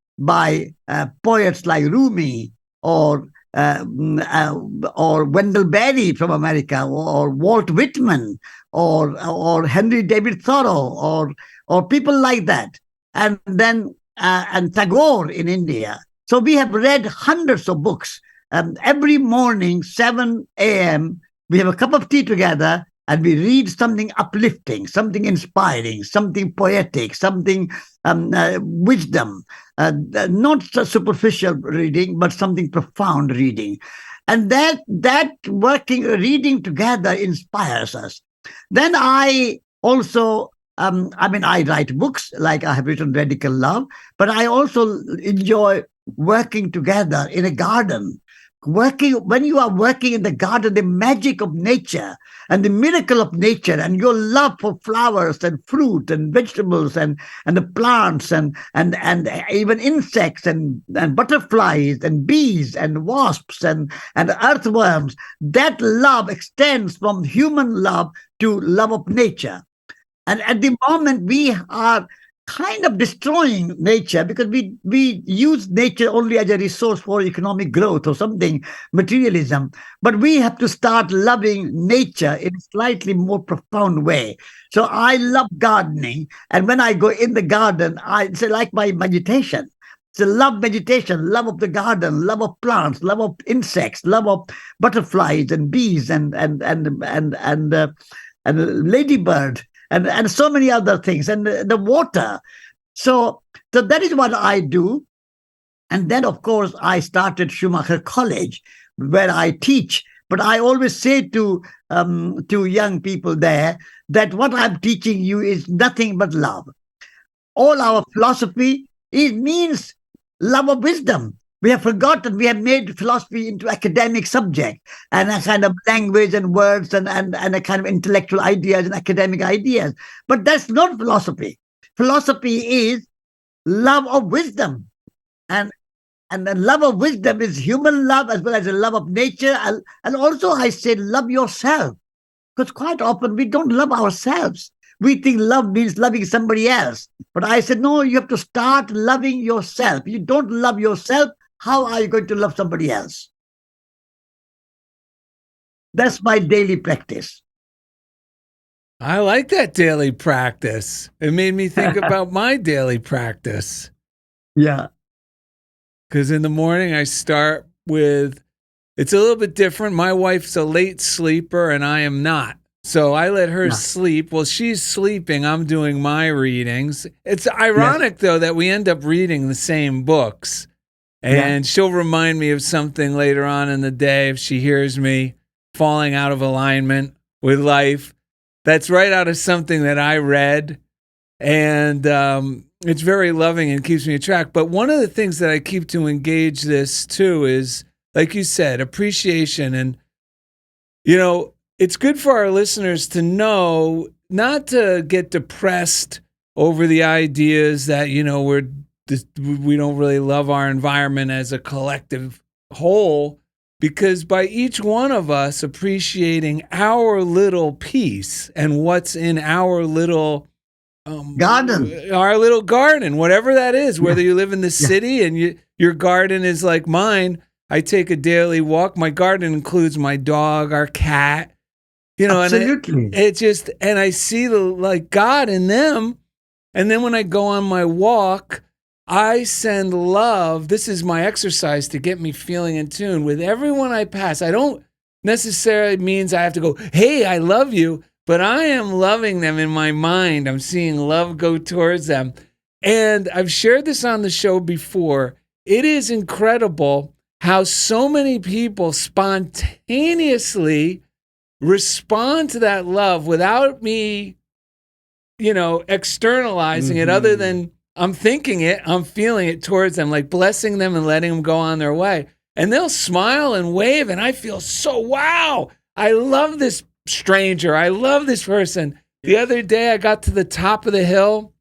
poets like Rumi or Wendell Berry from America, or Walt Whitman, or Henry David Thoreau, or people like that, and then and Tagore in India. So we have read hundreds of books. Every morning, 7 a.m., we have a cup of tea together and we read something uplifting, something inspiring, something poetic, something wisdom, not superficial reading, but something profound reading. And that reading together inspires us. Then I also, I write books, like I have written Radical Love, but I also enjoy working together in a garden. When you are working in the garden, the magic of nature and the miracle of nature, and your love for flowers and fruit and vegetables and the plants and even insects and butterflies and bees and wasps and earthworms, that love extends from human love to love of nature. And at the moment, we are kind of destroying nature because we use nature only as a resource for economic growth or something, materialism. But we have to start loving nature in a slightly more profound way. So I love gardening. And when I go in the garden, it's like my meditation. It's a love meditation, love of the garden, love of plants, love of insects, love of butterflies and bees and ladybird. And so many other things, and the water. So that is what I do. And then, of course, I started Schumacher College, where I teach. But I always say to young people there that what I'm teaching you is nothing but love. All our philosophy means love of wisdom. We have forgotten, we have made philosophy into academic subject and a kind of language and words and a kind of intellectual ideas and academic ideas. But that's not philosophy. Philosophy is love of wisdom. And the love of wisdom is human love as well as the love of nature. And also I say love yourself. Because quite often we don't love ourselves. We think love means loving somebody else. But I said, no, you have to start loving yourself. You don't love yourself, how are you going to love somebody else? That's my daily practice. I like that daily practice. It made me think about my daily practice. Yeah. Because in the morning I start with, it's a little bit different. My wife's a late sleeper and I am not. So I let her sleep. Well, she's sleeping. I'm doing my readings. It's ironic, though, that we end up reading the same books. And she'll remind me of something later on in the day if she hears me falling out of alignment with life. That's right out of something that I read. And it's very loving and keeps me on track. But one of the things that I keep to engage this, too, is, like you said, appreciation. And, you know, it's good for our listeners to know not to get depressed over the ideas that, we don't really love our environment as a collective whole, because by each one of us appreciating our little piece and what's in our little Garden. our little garden, whatever that is, whether you live in the city and your garden is like mine. I take a daily walk. My garden includes my dog, our cat, Absolutely. and it just, and I see the God in them. And then when I go on my walk, I send love. This is my exercise to get me feeling in tune with everyone I pass. I don't necessarily means I have to go, hey, I love you, but I am loving them in my mind. I'm seeing love go towards them. And I've shared this on the show before. It is incredible how so many people spontaneously respond to that love without me, externalizing it, other than I'm thinking it, I'm feeling it towards them, like blessing them and letting them go on their way. And they'll smile and wave, and I feel so, wow, I love this stranger. I love this person. The other day I got to the top of the hill,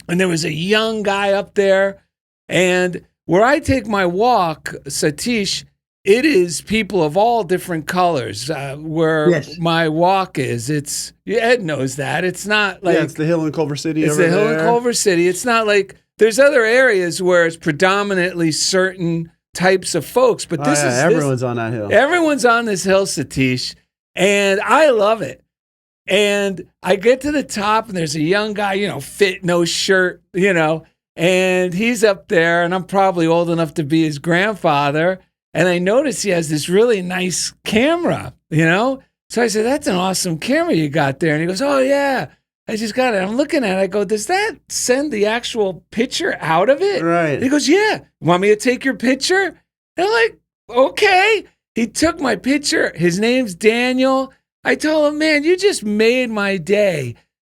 and there was a young guy up there, and where I take my walk, Satish, it is people of all different colors. Where my walk is, Ed knows that. It's not like... it's the hill in Culver City. It's over the hill there. in Culver City. It's not like... There's other areas where it's predominantly certain types of folks, but everyone's on that hill. Everyone's on this hill, Satish, and I love it. And I get to the top, and there's a young guy, fit, no shirt, and he's up there, and I'm probably old enough to be his grandfather. And I notice he has this really nice camera, So I said, that's an awesome camera you got there. And he goes, oh, yeah, I just got it. I'm looking at it. I go, does that send the actual picture out of it? Right. And he goes, yeah. Want me to take your picture? And I'm like, okay. He took my picture. His name's Daniel. I told him, man, you just made my day.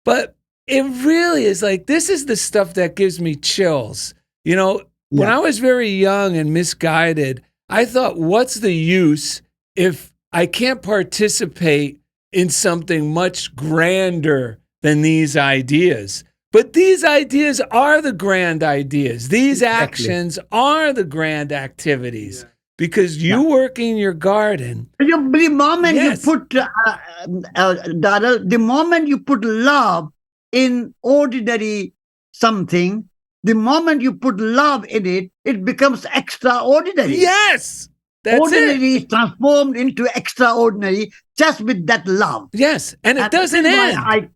But it really is like, this is the stuff that gives me chills. When I was very young and misguided, I thought, what's the use if I can't participate in something much grander than these ideas? But these ideas are the grand ideas. These actions are the grand activities. Because you working your garden. The moment you put, Darrell, the moment you put love in ordinary something, the moment you put love in it, it becomes extraordinary. Yes. That's ordinary is transformed into extraordinary just with that love. Yes. And it doesn't end.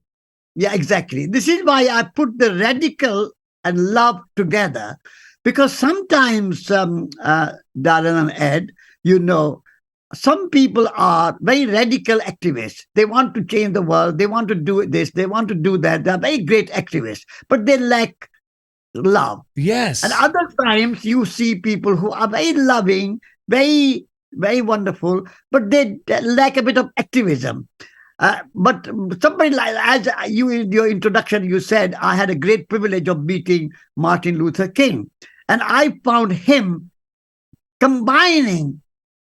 Exactly. This is why I put the radical and love together. Because sometimes, Darrell and Ed, some people are very radical activists. They want to change the world. They want to do this. They want to do that. They're very great activists, but they lack love. Yes. And other times you see people who are very loving, very, very wonderful, but they lack a bit of activism. But somebody like, as you in your introduction, you said, I had a great privilege of meeting Martin Luther King. And I found him combining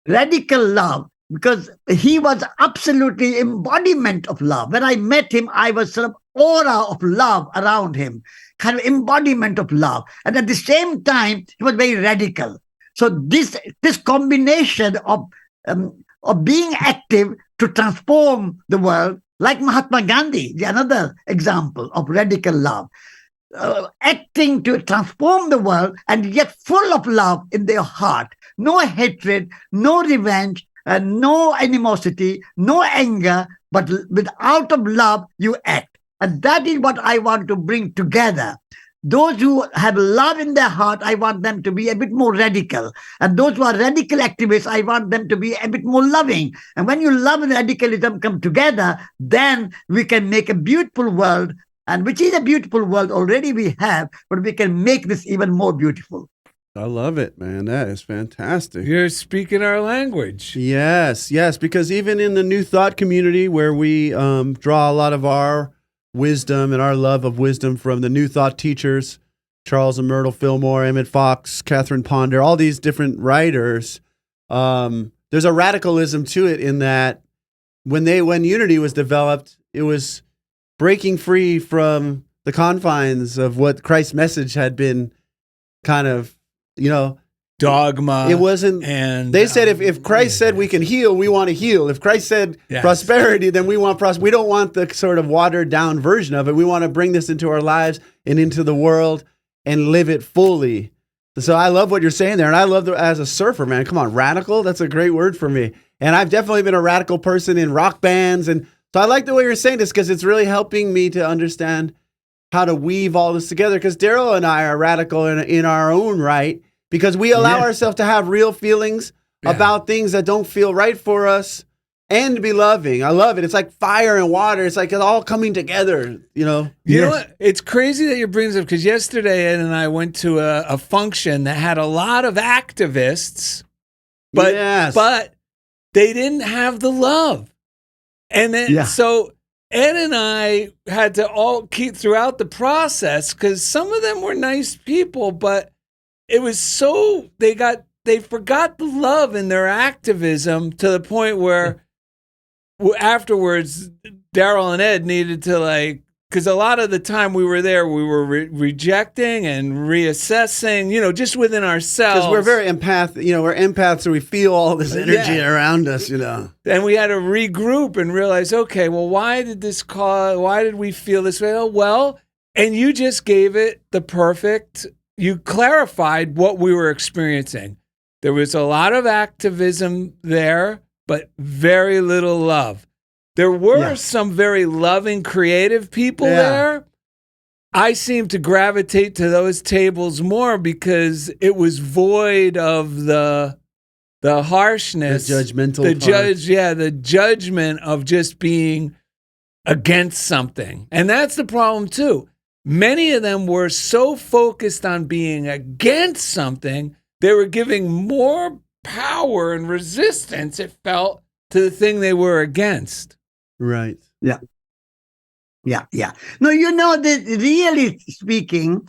radical love, because he was absolutely embodiment of love. When I met him, I was sort of aura of love around him, kind of embodiment of love. And at the same time, he was very radical. So this combination of being active to transform the world, like Mahatma Gandhi, the another example of radical love. Acting to transform the world and yet full of love in their heart. No hatred, no revenge, no animosity, no anger, but out of love you act. And that is what I want to bring together. Those who have love in their heart, I want them to be a bit more radical. And those who are radical activists, I want them to be a bit more loving. And when you love and radicalism come together, then we can make a beautiful world. And which is a beautiful world already we have, but we can make this even more beautiful. I love it, man. That is fantastic. You're speaking our language. Yes, because even in the New Thought community, where we draw a lot of our wisdom and our love of wisdom from the New Thought teachers, Charles and Myrtle Fillmore, Emmett Fox, Catherine Ponder, all these different writers, there's a radicalism to it in that when unity was developed, it was breaking free from the confines of what Christ's message had been kind of, Dogma. it wasn't. And They said if Christ said we can heal, we want to heal. If Christ said Yes. prosperity, then we want prosperity. We don't want the sort of watered down version of it. We want to bring this into our lives and into the world and live it fully. So I love what you're saying there. And I love as a surfer, man, come on, radical. That's a great word for me. And I've definitely been a radical person in rock bands. And so I like the way you're saying this because it's really helping me to understand how to weave all this together. Because Darrell and I are radical in our own right. Because we allow ourselves to have real feelings about things that don't feel right for us and to be loving. I love it. It's like fire and water. It's like it's all coming together, You know what? It's crazy that you bring this up because yesterday Ed and I went to a function that had a lot of activists, but they didn't have the love. And then so Ed and I had to all keep throughout the process because some of them were nice people, but it was so they forgot the love in their activism to the point where afterwards Darrell and Ed needed to because a lot of the time we were there, we were rejecting and reassessing, just within ourselves. Because we're very we're empaths, so we feel all this energy around us, And we had to regroup and realize, okay, well, why did we feel this way? Oh, well, and you just gave it you clarified what we were experiencing. There was a lot of activism there, but very little love. There were some very loving, creative people there. I seem to gravitate to those tables more because it was void of the harshness, the judgmental, the judgment of just being against something. And that's the problem too. Many of them were so focused on being against something, they were giving more power and resistance, it felt, to the thing they were against. Right. Yeah. No, that really speaking,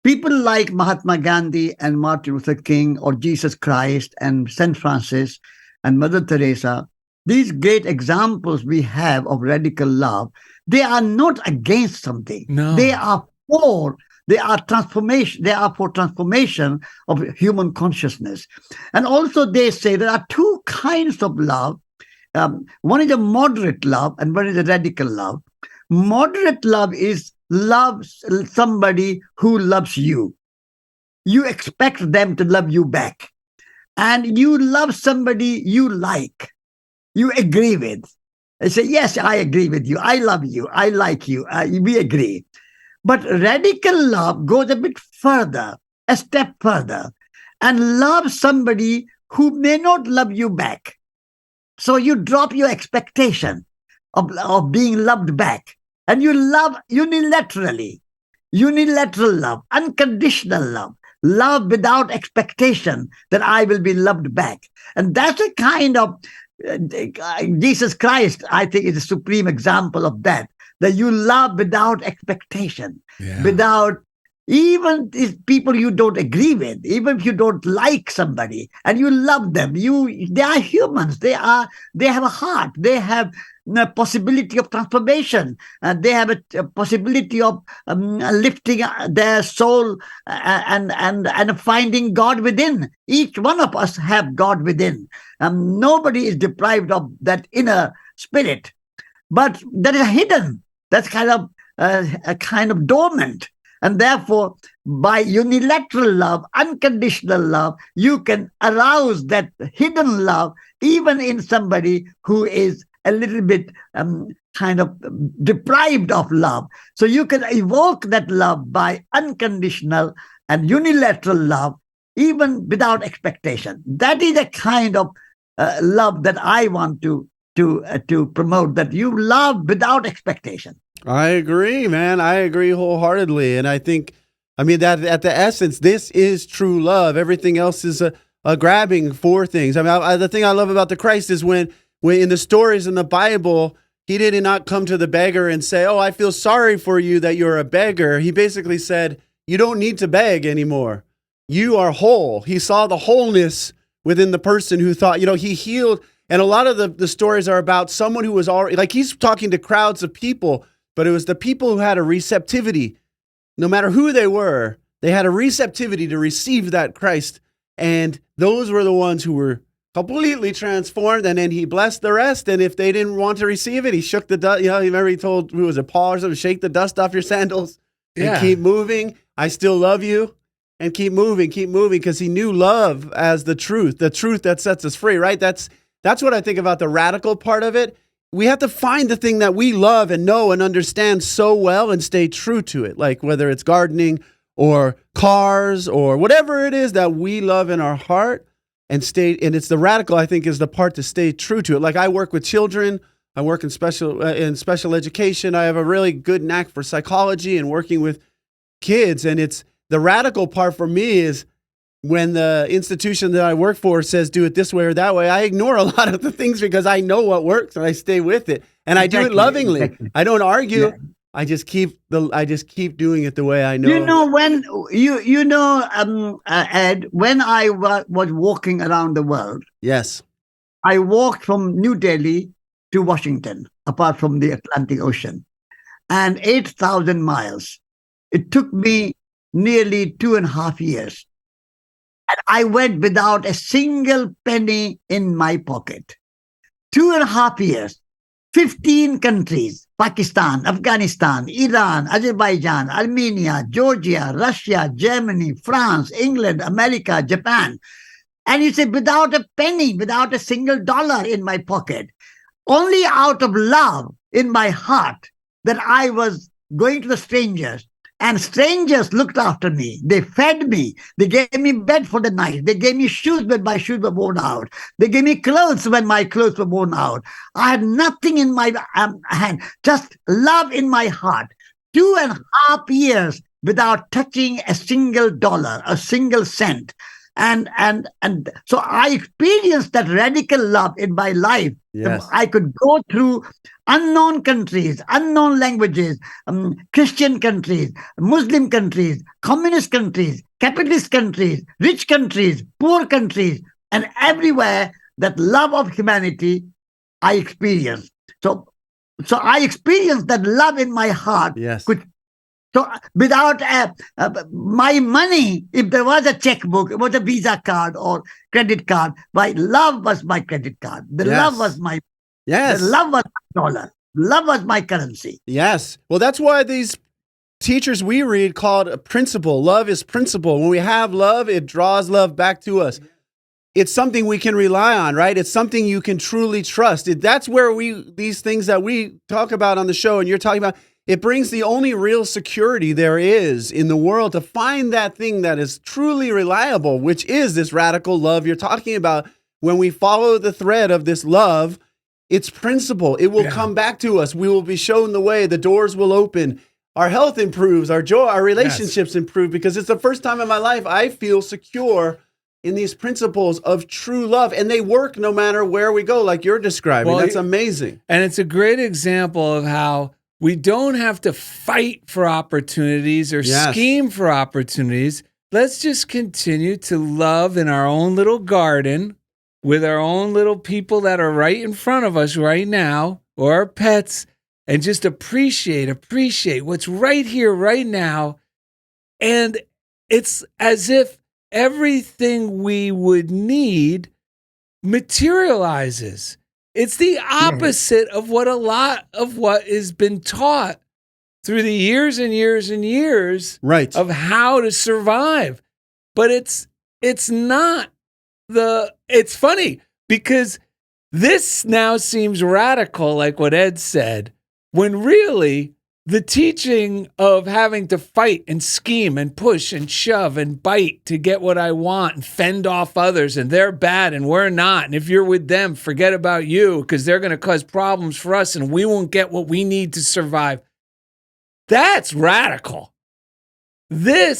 people like Mahatma Gandhi and Martin Luther King or Jesus Christ and St. Francis and Mother Teresa, these great examples we have of radical love, they are not against something. No. They are for transformation. They are for transformation of human consciousness. And also they say there are two kinds of love. One is a moderate love and one is a radical love. Moderate love is love somebody who loves you. You expect them to love you back. And you love somebody you like, you agree with. I say, yes, I agree with you. I love you. I like you. We agree. But radical love goes a bit further, a step further, and love somebody who may not love you back. So you drop your expectation of being loved back, and you love unilaterally. Unilateral love, unconditional love without expectation that I will be loved back. And that's a kind of Jesus Christ, I think, is a supreme example of that you love without expectation, without even people you don't agree with, even if you don't like somebody, and you love them. They are humans. They have a heart. They have a possibility of transformation. They have a possibility of lifting their soul and finding God within. Each one of us have God within. Nobody is deprived of that inner spirit, but that is hidden. That's kind of dormant. And therefore, by unilateral love, unconditional love, you can arouse that hidden love even in somebody who is a little bit kind of deprived of love. So you can evoke that love by unconditional and unilateral love, even without expectation. That is a kind of love that I want to promote, that you love without expectation. I agree, man. I agree wholeheartedly. And I think, that at the essence, this is true love. Everything else is a grabbing for things. The thing I love about the Christ is when in the stories in the Bible, he did not come to the beggar and say, oh, I feel sorry for you that you're a beggar. He basically said, you don't need to beg anymore. You are whole. He saw the wholeness within the person who thought, he healed. And a lot of the stories are about someone who was already, like he's talking to crowds of people but it was the people who had a receptivity. No matter who they were, they had a receptivity to receive that Christ. And those were the ones who were completely transformed. And then he blessed the rest. And if they didn't want to receive it, he shook the dust. You know, remember he told, who was it, Paul or something, shake the dust off your sandals and keep moving. I still love you. And keep moving, because he knew love as the truth that sets us free, right? That's what I think about the radical part of it. We have to find the thing that we love and know and understand so well and stay true to it. Like whether it's gardening or cars or whatever it is that we love in our heart and it's the radical, I think, is the part to stay true to it. Like I work with children. I work in special education. I have a really good knack for psychology and working with kids. And it's the radical part for me is when the institution that I work for says do it this way or that way, I ignore a lot of the things because I know what works and I stay with it. And I do it lovingly. Exactly. I don't argue. Yeah. I just keep doing it the way I know. You know, when Ed, when I was walking around the world. Yes. I walked from New Delhi to Washington, apart from the Atlantic Ocean, and 8,000 miles. It took me nearly 2.5 years. And I went without a single penny in my pocket. 2.5 years, 15 countries, Pakistan, Afghanistan, Iran, Azerbaijan, Armenia, Georgia, Russia, Germany, France, England, America, Japan. And you say, without a penny, without a single dollar in my pocket, only out of love in my heart that I was going to the strangers. And strangers looked after me. They fed me. They gave me bed for the night. They gave me shoes when my shoes were worn out. They gave me clothes when my clothes were worn out. I had nothing in my hand, just love in my heart. 2.5 years without touching a single dollar, a single cent. And so I experienced that radical love in my life. Yes. I could go through unknown countries, unknown languages, Christian countries, Muslim countries, communist countries, capitalist countries, rich countries, poor countries, and everywhere that love of humanity I experienced. So I experienced that love in my heart. Yes. So without my money, if there was a checkbook, it was a Visa card or credit card, my love was my credit card. The love was my Yes. The love was my dollar. Love was my currency. Yes. Well, that's why these teachers we read called a principle. Love is principle. When we have love, it draws love back to us. It's something we can rely on, right? It's something you can truly trust. That's where these things that we talk about on the show and you're talking about, it brings the only real security there is in the world to find that thing that is truly reliable, which is this radical love you're talking about. When we follow the thread of this love, it's principle. It will come back to us. We will be shown the way. The doors will open. Our health improves. Our joy, our relationships improve because it's the first time in my life I feel secure in these principles of true love. And they work no matter where we go, like you're describing. Well, that's amazing. And it's a great example of how we don't have to fight for opportunities or scheme for opportunities. Let's just continue to love in our own little garden with our own little people that are right in front of us right now, or our pets, and just appreciate what's right here, right now. And it's as if everything we would need materializes. It's the opposite of what a lot of what has been taught through the years and years and years of how to survive. But it's not it's funny because this now seems radical, like what Ed said, when really the teaching of having to fight and scheme and push and shove and bite to get what I want and fend off others and they're bad and we're not. And if you're with them, forget about you because they're going to cause problems for us and we won't get what we need to survive. That's radical. It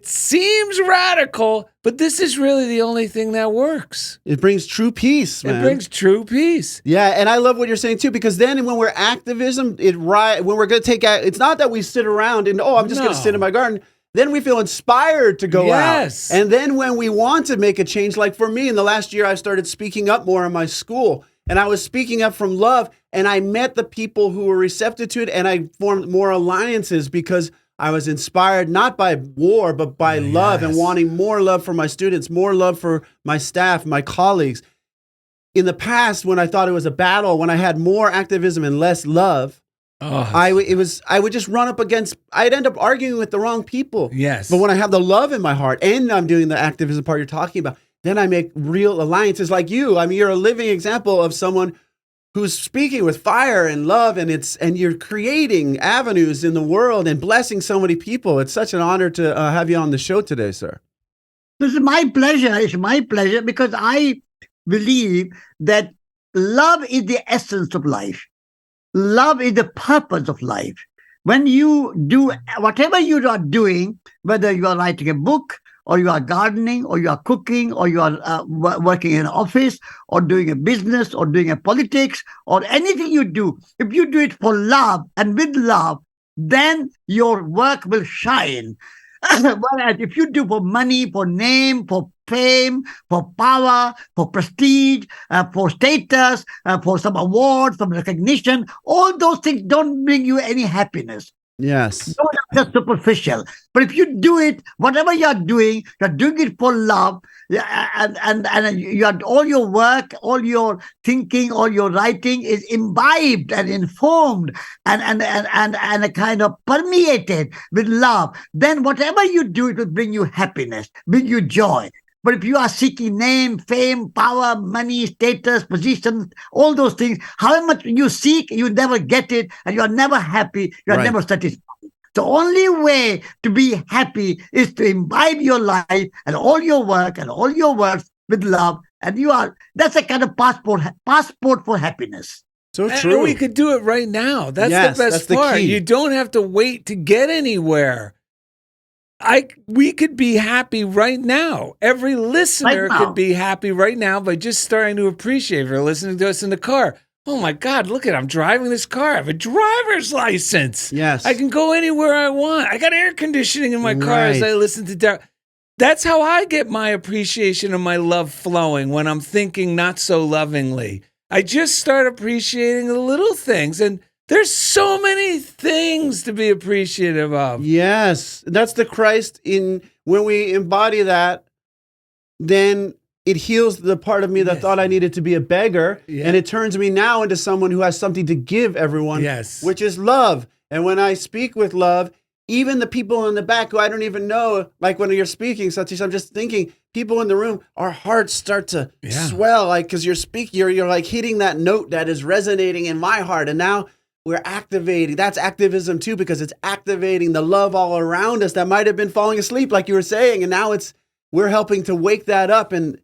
seems radical, but this is really the only thing that works. It brings true peace, man. It brings true peace. Yeah, and I love what you're saying too, because then when we're activism, when we're going to take out, it's not that we sit around and, I'm just going to sit in my garden. Then we feel inspired to go out. And then when we want to make a change, like for me in the last year, I started speaking up more in my school. and I was speaking up from love, and I met the people who were receptive to it, and I formed more alliances because I was inspired not by war, but by love and wanting more love for my students, more love for my staff, my colleagues. In the past, when I thought it was a battle, when I had more activism and less love, I would just run up against, I'd end up arguing with the wrong people. Yes. But when I have the love in my heart and I'm doing the activism part you're talking about, then I make real alliances like you. I mean, you're a living example of someone who's speaking with fire and love, and you're creating avenues in the world and blessing so many people. It's such an honor to have you on the show today, sir. This is my pleasure. It's my pleasure because I believe that love is the essence of life. Love is the purpose of life. When you do whatever you are doing, whether you are writing a book, or you are gardening, or you are cooking, or you are working in an office, or doing a business, or doing a politics, or anything you do, if you do it for love and with love, then your work will shine. Whereas if you do for money, for name, for fame, for power, for prestige, for status, for some award, some recognition, all those things don't bring you any happiness. Yes. Those are just superficial. But if you do it, whatever you're doing it for love, and you are, all your work, all your thinking, all your writing is imbibed and informed and a kind of permeated with love, then whatever you do, it will bring you happiness, bring you joy. But if you are seeking name, fame, power, money, status, position, all those things, however much you seek, you never get it, and you are never happy, you are never satisfied. The only way to be happy is to imbibe your life and all your work and all your works with love, and that's a kind of passport for happiness. So true. And we could do it right now. That's the best part. You don't have to wait to get anywhere. We could be happy right now. Every listener could be happy right now by just starting to appreciate. If you're listening to us in the car, oh my God, look at, I'm driving this car. I have a driver's license. Yes. I can go anywhere I want. I got air conditioning in my car as I listen to Darrell. That's how I get my appreciation and my love flowing when I'm thinking not so lovingly. I just start appreciating the little things, and there's so many things to be appreciative of. Yes. That's the Christ when we embody that, then it heals the part of me that thought I needed to be a beggar. Yeah. And it turns me now into someone who has something to give everyone, which is love. And when I speak with love, even the people in the back who I don't even know, like when you're speaking, Satish, I'm just thinking, people in the room, our hearts start to swell, like, because you're speaking, you're like hitting that note that is resonating in my heart. And now we're activating. That's activism too, because it's activating the love all around us that might have been falling asleep, like you were saying. And now we're helping to wake that up. And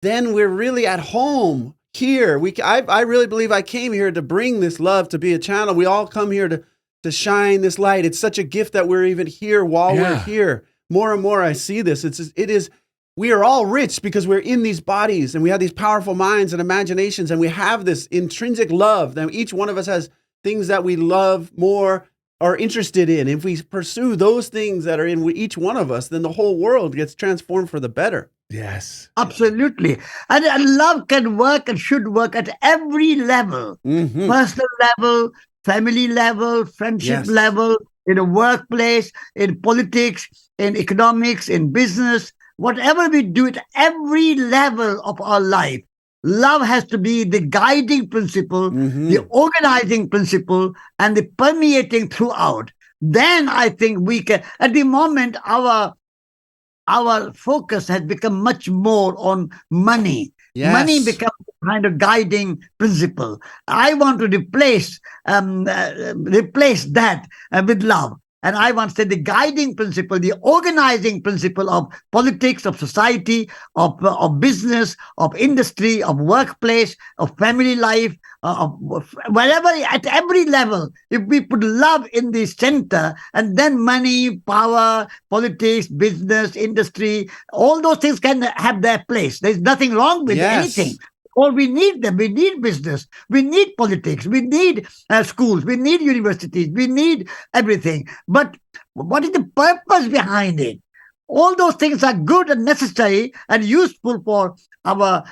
then we're really at home here. I really believe I came here to bring this love, to be a channel. We all come here to shine this light. It's such a gift that we're even here while we're here. More and more I see this. We are all rich because we're in these bodies and we have these powerful minds and imaginations, and we have this intrinsic love that each one of us has things that we love more, are interested in. If we pursue those things that are in each one of us, then the whole world gets transformed for the better. Yes. Absolutely. And love can work and should work at every level. Mm-hmm. Personal level, family level, friendship level, in a workplace, in politics, in economics, in business, whatever we do at every level of our life. Love has to be the guiding principle, the organizing principle, and the permeating throughout. Then I think we can, at the moment, our focus has become much more on money. Yes. Money becomes a kind of guiding principle. I want to replace that with love. And I want to say the guiding principle, the organizing principle of politics, of society, of business, of industry, of workplace, of family life, of wherever, at every level, if we put love in the center, and then money, power, politics, business, industry, all those things can have their place. There's nothing wrong with anything. Or we need them. We need business. We need politics. We need schools. We need universities. We need everything. But what is the purpose behind it? all those things are good and necessary and useful for our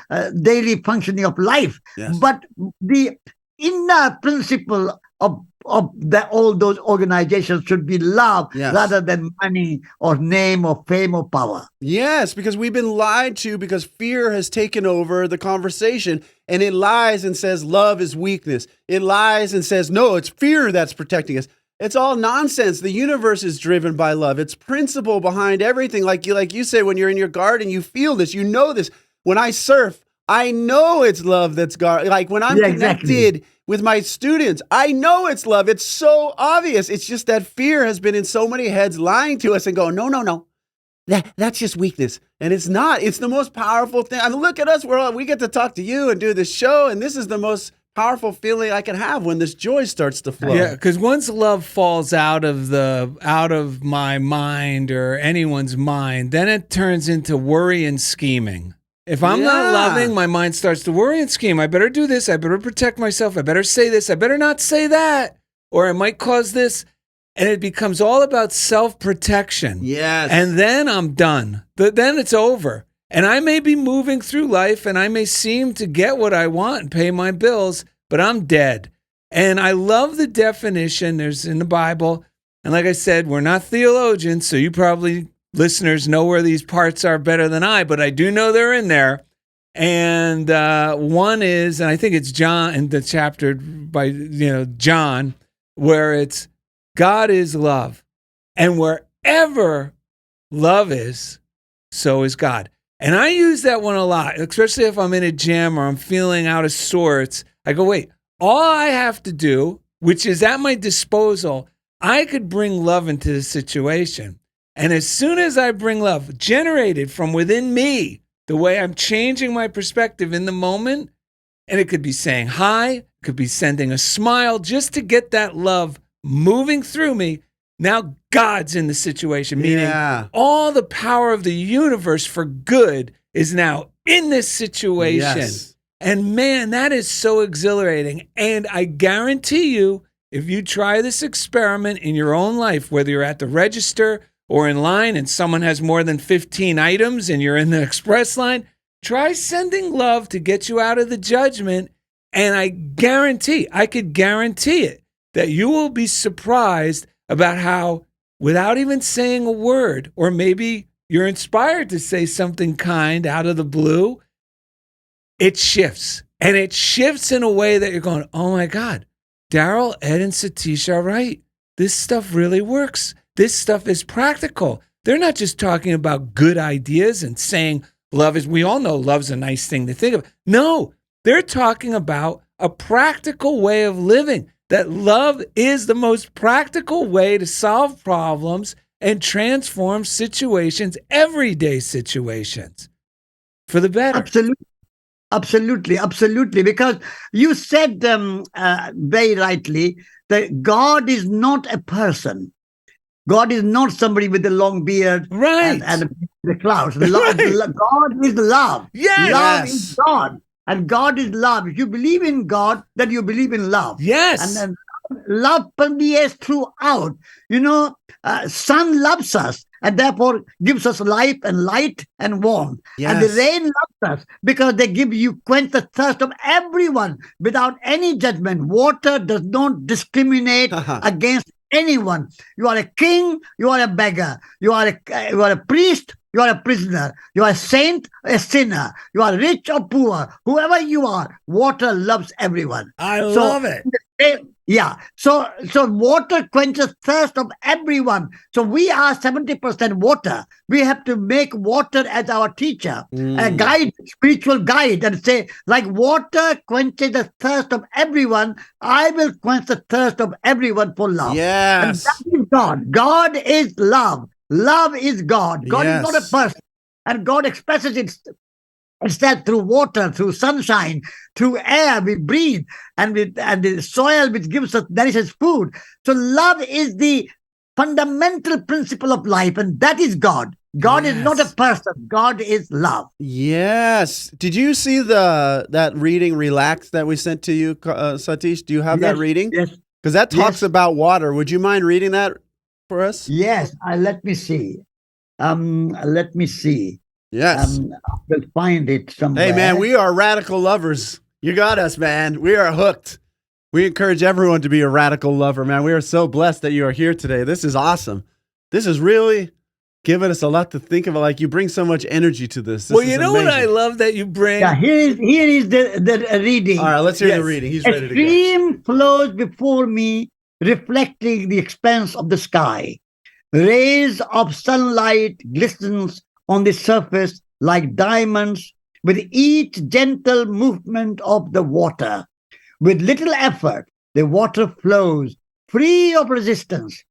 daily functioning of life. Yes. But the inner principle of all those organizations should be love Yes. rather than money or name or fame or power. Yes, because we've been lied to because fear has taken over the conversation, and it lies and says love is weakness. It lies and says, no, it's fear that's protecting us. It's all nonsense. The universe is driven by love. It's principle behind everything. Like you say, when you're in your garden, you feel this, you know this. When I surf, I know it's love that's God. Like when I'm connected with my students, I know it's love. It's so obvious. It's just that fear has been in so many heads lying to us and going, no. That's just weakness. And it's not. It's the most powerful thing. I mean, look at us. We get to talk to you and do this show. And this is the most powerful feeling I can have when this joy starts to flow. Yeah, because once love falls out of my mind or anyone's mind, then it turns into worry and scheming. If I'm not loving, my mind starts to worry and scheme. I better do this. I better protect myself. I better say this. I better not say that. Or I might cause this. And it becomes all about self-protection. Yes. And then I'm done. Then it's over. And I may be moving through life and I may seem to get what I want and pay my bills, but I'm dead. And I love the definition. There's in the Bible. And like I said, we're not theologians, so you probably, listeners, know where these parts are better than I, but I do know they're in there. And one is, and I think it's John in the chapter by John, where it's God is love. And wherever love is, so is God. And I use that one a lot, especially if I'm in a jam or I'm feeling out of sorts. I go, wait, all I have to do, which is at my disposal, I could bring love into the situation. And as soon as I bring love generated from within me, the way I'm changing my perspective in the moment, and it could be saying hi, could be sending a smile just to get that love moving through me. Now God's in the situation, meaning all the power of the universe for good is now in this situation. Yes. And man, that is so exhilarating. And I guarantee you, if you try this experiment in your own life, whether you're at the register or in line and someone has more than 15 items and you're in the express line, try sending love to get you out of the judgment. And I could guarantee it, that you will be surprised about how, without even saying a word, or maybe you're inspired to say something kind out of the blue, it shifts. And it shifts in a way that you're going, oh my God, Darrell, Ed, and Satish are right. This stuff really works. This stuff is practical. They're not just talking about good ideas and saying love is, we all know love's a nice thing to think of. No, they're talking about a practical way of living, that love is the most practical way to solve problems and transform situations, everyday situations, for the better. Absolutely. Because you said very rightly that God is not a person. God is not somebody with a long beard and the clouds. God is love. Yes. Love is God. And God is love. If you believe in God, then you believe in love. Yes. And then love permeates throughout. Sun loves us and therefore gives us life and light and warmth. Yes. And the rain loves us because they quench the thirst of everyone without any judgment. Water does not discriminate against anyone. You are a king, you are a beggar. You are a priest, you are a prisoner. You are a saint, a sinner. You are rich or poor. Whoever you are, water loves everyone. I love it. Yeah. So water quenches thirst of everyone. So we are 70% water. We have to make water as our teacher, a guide, spiritual guide, and say, like water quenches the thirst of everyone, I will quench the thirst of everyone for love. Yes. And that is God. God is love. Love is God. God is not a person. And God expresses itself through water, through sunshine, through air we breathe, and the soil which gives us, nourishes food. So love is the fundamental principle of life, and that is God. God is not a person. God is love. Yes. Did you see that reading, Relax, that we sent to you, Satish? Do you have that reading? Yes. Because that talks about water. Would you mind reading that for us? Yes. Let me see. Let me see. Yes. We'll find it somewhere. Hey, man, we are radical lovers. You got us, man. We are hooked. We encourage everyone to be a radical lover, man. We are so blessed that you are here today. This is awesome. This is really giving us a lot to think about. Like, you bring so much energy to this. Well, you know what I love that you bring? Yeah, here is the reading. All right, let's hear the reading. He's A ready to go. stream flows before me, reflecting the expanse of the sky. Rays of sunlight glistens on the surface like diamonds with each gentle movement of the water. With little effort, the water flows free of resistance.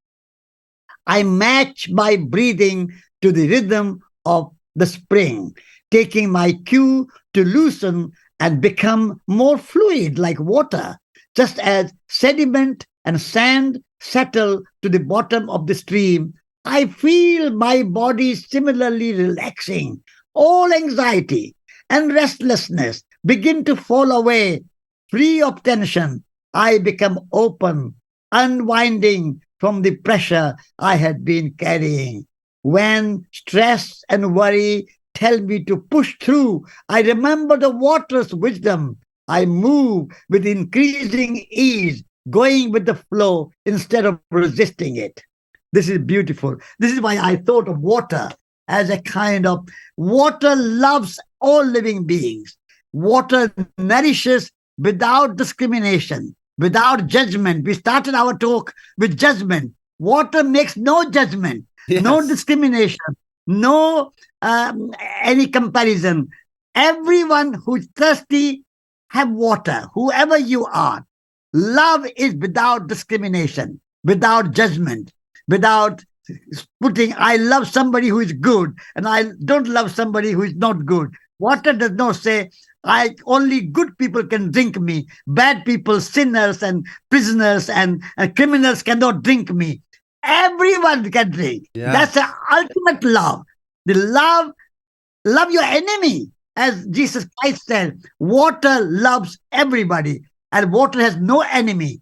I match my breathing to the rhythm of the spring, taking my cue to loosen and become more fluid like water, just as sediment and sand settle to the bottom of the stream. I feel my body similarly relaxing. All anxiety and restlessness begin to fall away. Free of tension, I become open, unwinding from the pressure I had been carrying. When stress and worry tell me to push through, I remember the water's wisdom. I move with increasing ease, going with the flow instead of resisting it. This is beautiful. This is why I thought of water as a kind of water loves all living beings. Water nourishes without discrimination, without judgment. We started our talk with judgment. Water makes no judgment, no discrimination, no any comparison. Everyone who's thirsty, have water, whoever you are. Love is without discrimination, without judgment, without putting, I love somebody who is good and I don't love somebody who is not good. Water does not say, only good people can drink me. Bad people, sinners and prisoners and criminals cannot drink me. Everyone can drink. Yeah. That's the ultimate love. The love your enemy. As Jesus Christ said, water loves everybody and water has no enemy.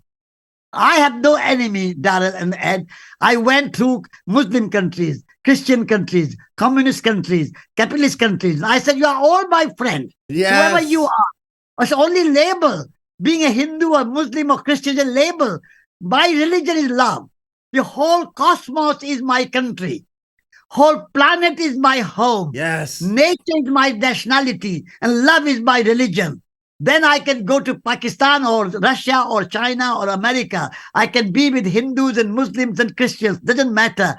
I have no enemy, Darrell and Ed. I went through Muslim countries, Christian countries, communist countries, capitalist countries. I said, you are all my friends. Yes. Whoever you are. It's only label. Being a Hindu or Muslim or Christian is a label. My religion is love. The whole cosmos is my country. Whole planet is my home. Yes. Nature is my nationality and love is my religion. Then I can go to Pakistan or Russia or China or America. I can be with Hindus and Muslims and Christians. Doesn't matter.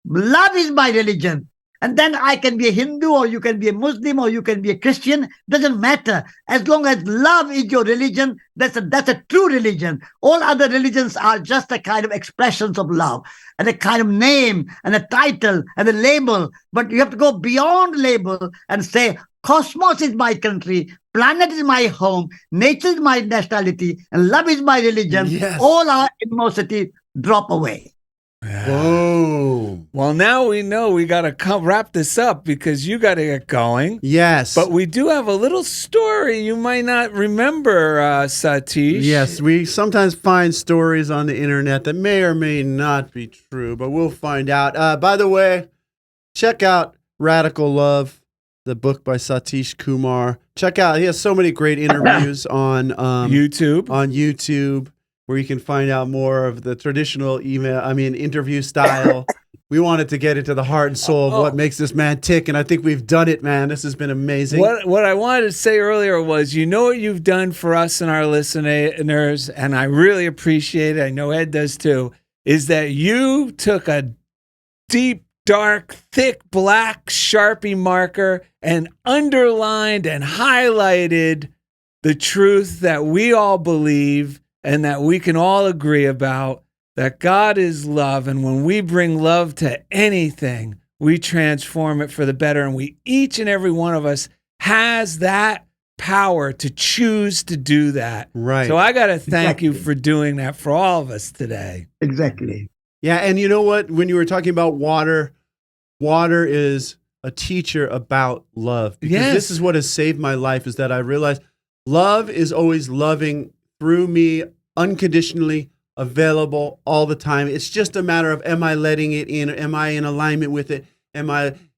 Love is my religion. And then I can be a Hindu or you can be a Muslim or you can be a Christian. Doesn't matter. As long as love is your religion, that's a true religion. All other religions are just a kind of expressions of love and a kind of name and a title and a label. But you have to go beyond label and say, cosmos is my country, planet is my home, nature is my nationality, and love is my religion. Yes. All our animosity drop away. Whoa. Well, now we know we got to wrap this up because you got to get going. Yes. But we do have a little story you might not remember, Satish. Yes, we sometimes find stories on the internet that may or may not be true, but we'll find out. By the way, check out Radical Love, the book by Satish Kumar. Check out, he has so many great interviews on YouTube, where you can find out more of the traditional interview style. We wanted to get into the heart and soul of what makes this man tick, and I think we've done it, man. This has been amazing. What I wanted to say earlier was, you know what you've done for us and our listeners, and I really appreciate it. I know Ed does too, is that you took a deep, dark, thick, black Sharpie marker and underlined and highlighted the truth that we all believe and that we can all agree about, that God is love. And when we bring love to anything, we transform it for the better. And each and every one of us has that power to choose to do that. Right. So I got to thank you for doing that for all of us today. Exactly. Yeah, and you know what? When you were talking about water is a teacher about love. Because this is what has saved my life, is that I realized love is always loving through me, unconditionally, available all the time. It's just a matter of, am I letting it in? Am I in alignment with it?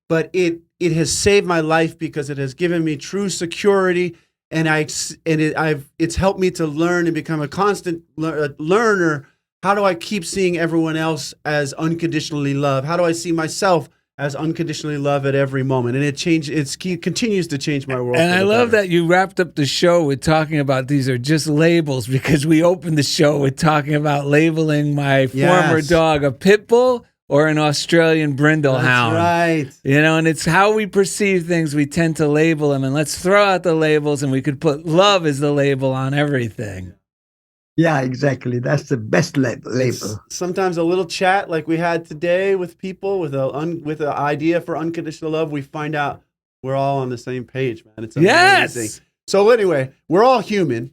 but it has saved my life because it has given me true security, and it's helped me to learn and become a constant learner. How do I keep seeing everyone else as unconditionally loved? How do I see myself as unconditionally loved at every moment? And it continues to change my world. And I love that you wrapped up the show with talking about these are just labels, because we opened the show with talking about labeling my former dog a pit bull or an Australian brindle hound. Right. You know, and it's how we perceive things. We tend to label them, and let's throw out the labels, and we could put love as the label on everything. Yeah, exactly. That's the best label. Sometimes a little chat like we had today with people with an idea for unconditional love, we find out we're all on the same page, man. It's amazing. Yes. So anyway, we're all human.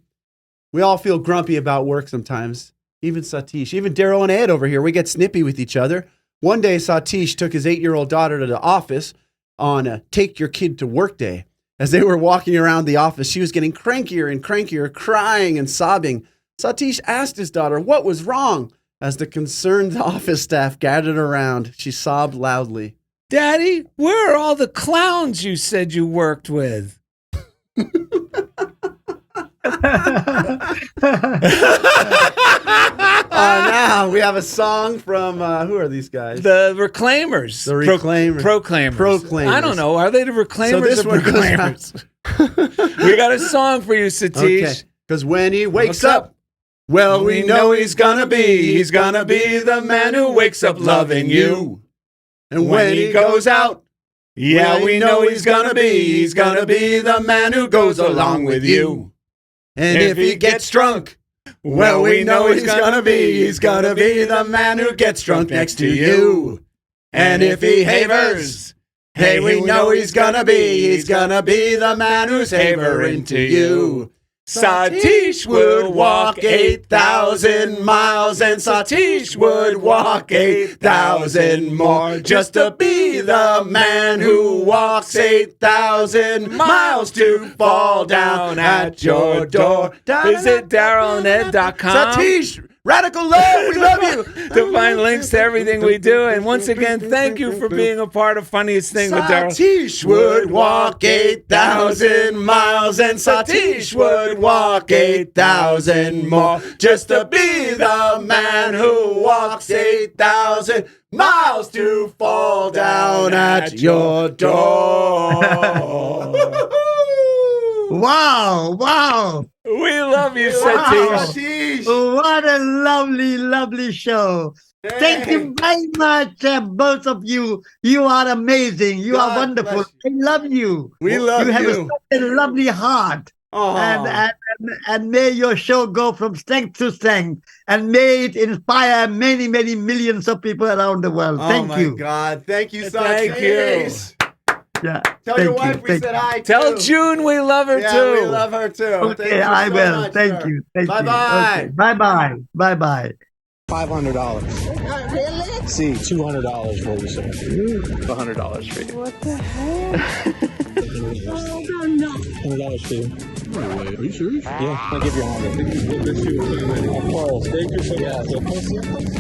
We all feel grumpy about work sometimes. Even Satish, even Darrell and Ed over here, we get snippy with each other. One day, Satish took his 8-year-old daughter to the office on a take your kid to work day. As they were walking around the office, she was getting crankier and crankier, crying and sobbing. Satish asked his daughter what was wrong. As the concerned office staff gathered around, she sobbed loudly. Daddy, where are all the clowns you said you worked with? Now we have a song from, who are these guys? The Reclaimers. The Reclaimers. Proclaimers. I don't know. Are they the Reclaimers So this or one goes Proclaimers? We got a song for you, Satish. Okay. Because when he wakes up, well, we know he's gonna be the man who wakes up loving you. And when he goes out, yeah, we know he's gonna be the man who goes along with you. And if he gets drunk, well, we know he's gonna be the man who gets drunk next to you. And if he havers, hey, we know he's gonna be the man who's havering to you. Satish would walk 8,000 miles, and Satish would walk 8,000 more, just to be the man who walks 8,000 miles to fall down at your door. Visit DarrellandEd.com. Satish, radical love, we love you. To find links to everything we do. And once again, thank you for being a part of Funniest Thing with Darrell. Satish would walk 8,000 miles, and Satish would walk 8,000 more, just to be the man who walks 8,000 miles to fall down at your door. Wow. We love you, Wow. Satish. What a lovely show. Thank you very much, both of you. You are amazing. You are wonderful. I love you. We love you. You have such a lovely heart. And may your show go from strength to strength, and may it inspire many millions of people around the world. Thank you. Oh my God. Thank you, Satish. Thank you. Yeah. Tell your wife we said hi too. Tell June we love her too. We love her too. Okay, I will. Thank you. Bye-bye. Okay. Bye-bye. $500. Really? See, $200 for you, sir. $100 for you. What the heck? Oh, no. $100 for you. No way. Are you serious? Yeah, I'll give you 100. Let's see what's on Of course. Thank you so much.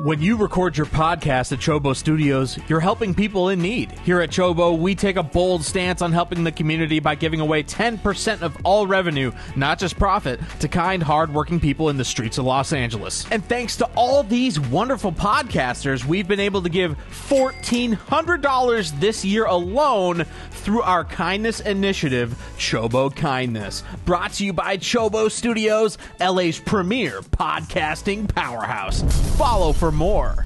When you record your podcast at CHOBO Studios, you're helping people in need. Here at CHOBO, we take a bold stance on helping the community by giving away 10% of all revenue, not just profit, to kind, hardworking people in the streets of Los Angeles. And thanks to all these wonderful podcasters, we've been able to give $1,400 this year alone through our kindness initiative, CHOBO Kindness. Brought to you by CHOBO Studios, LA's premier podcasting powerhouse. Follow for more.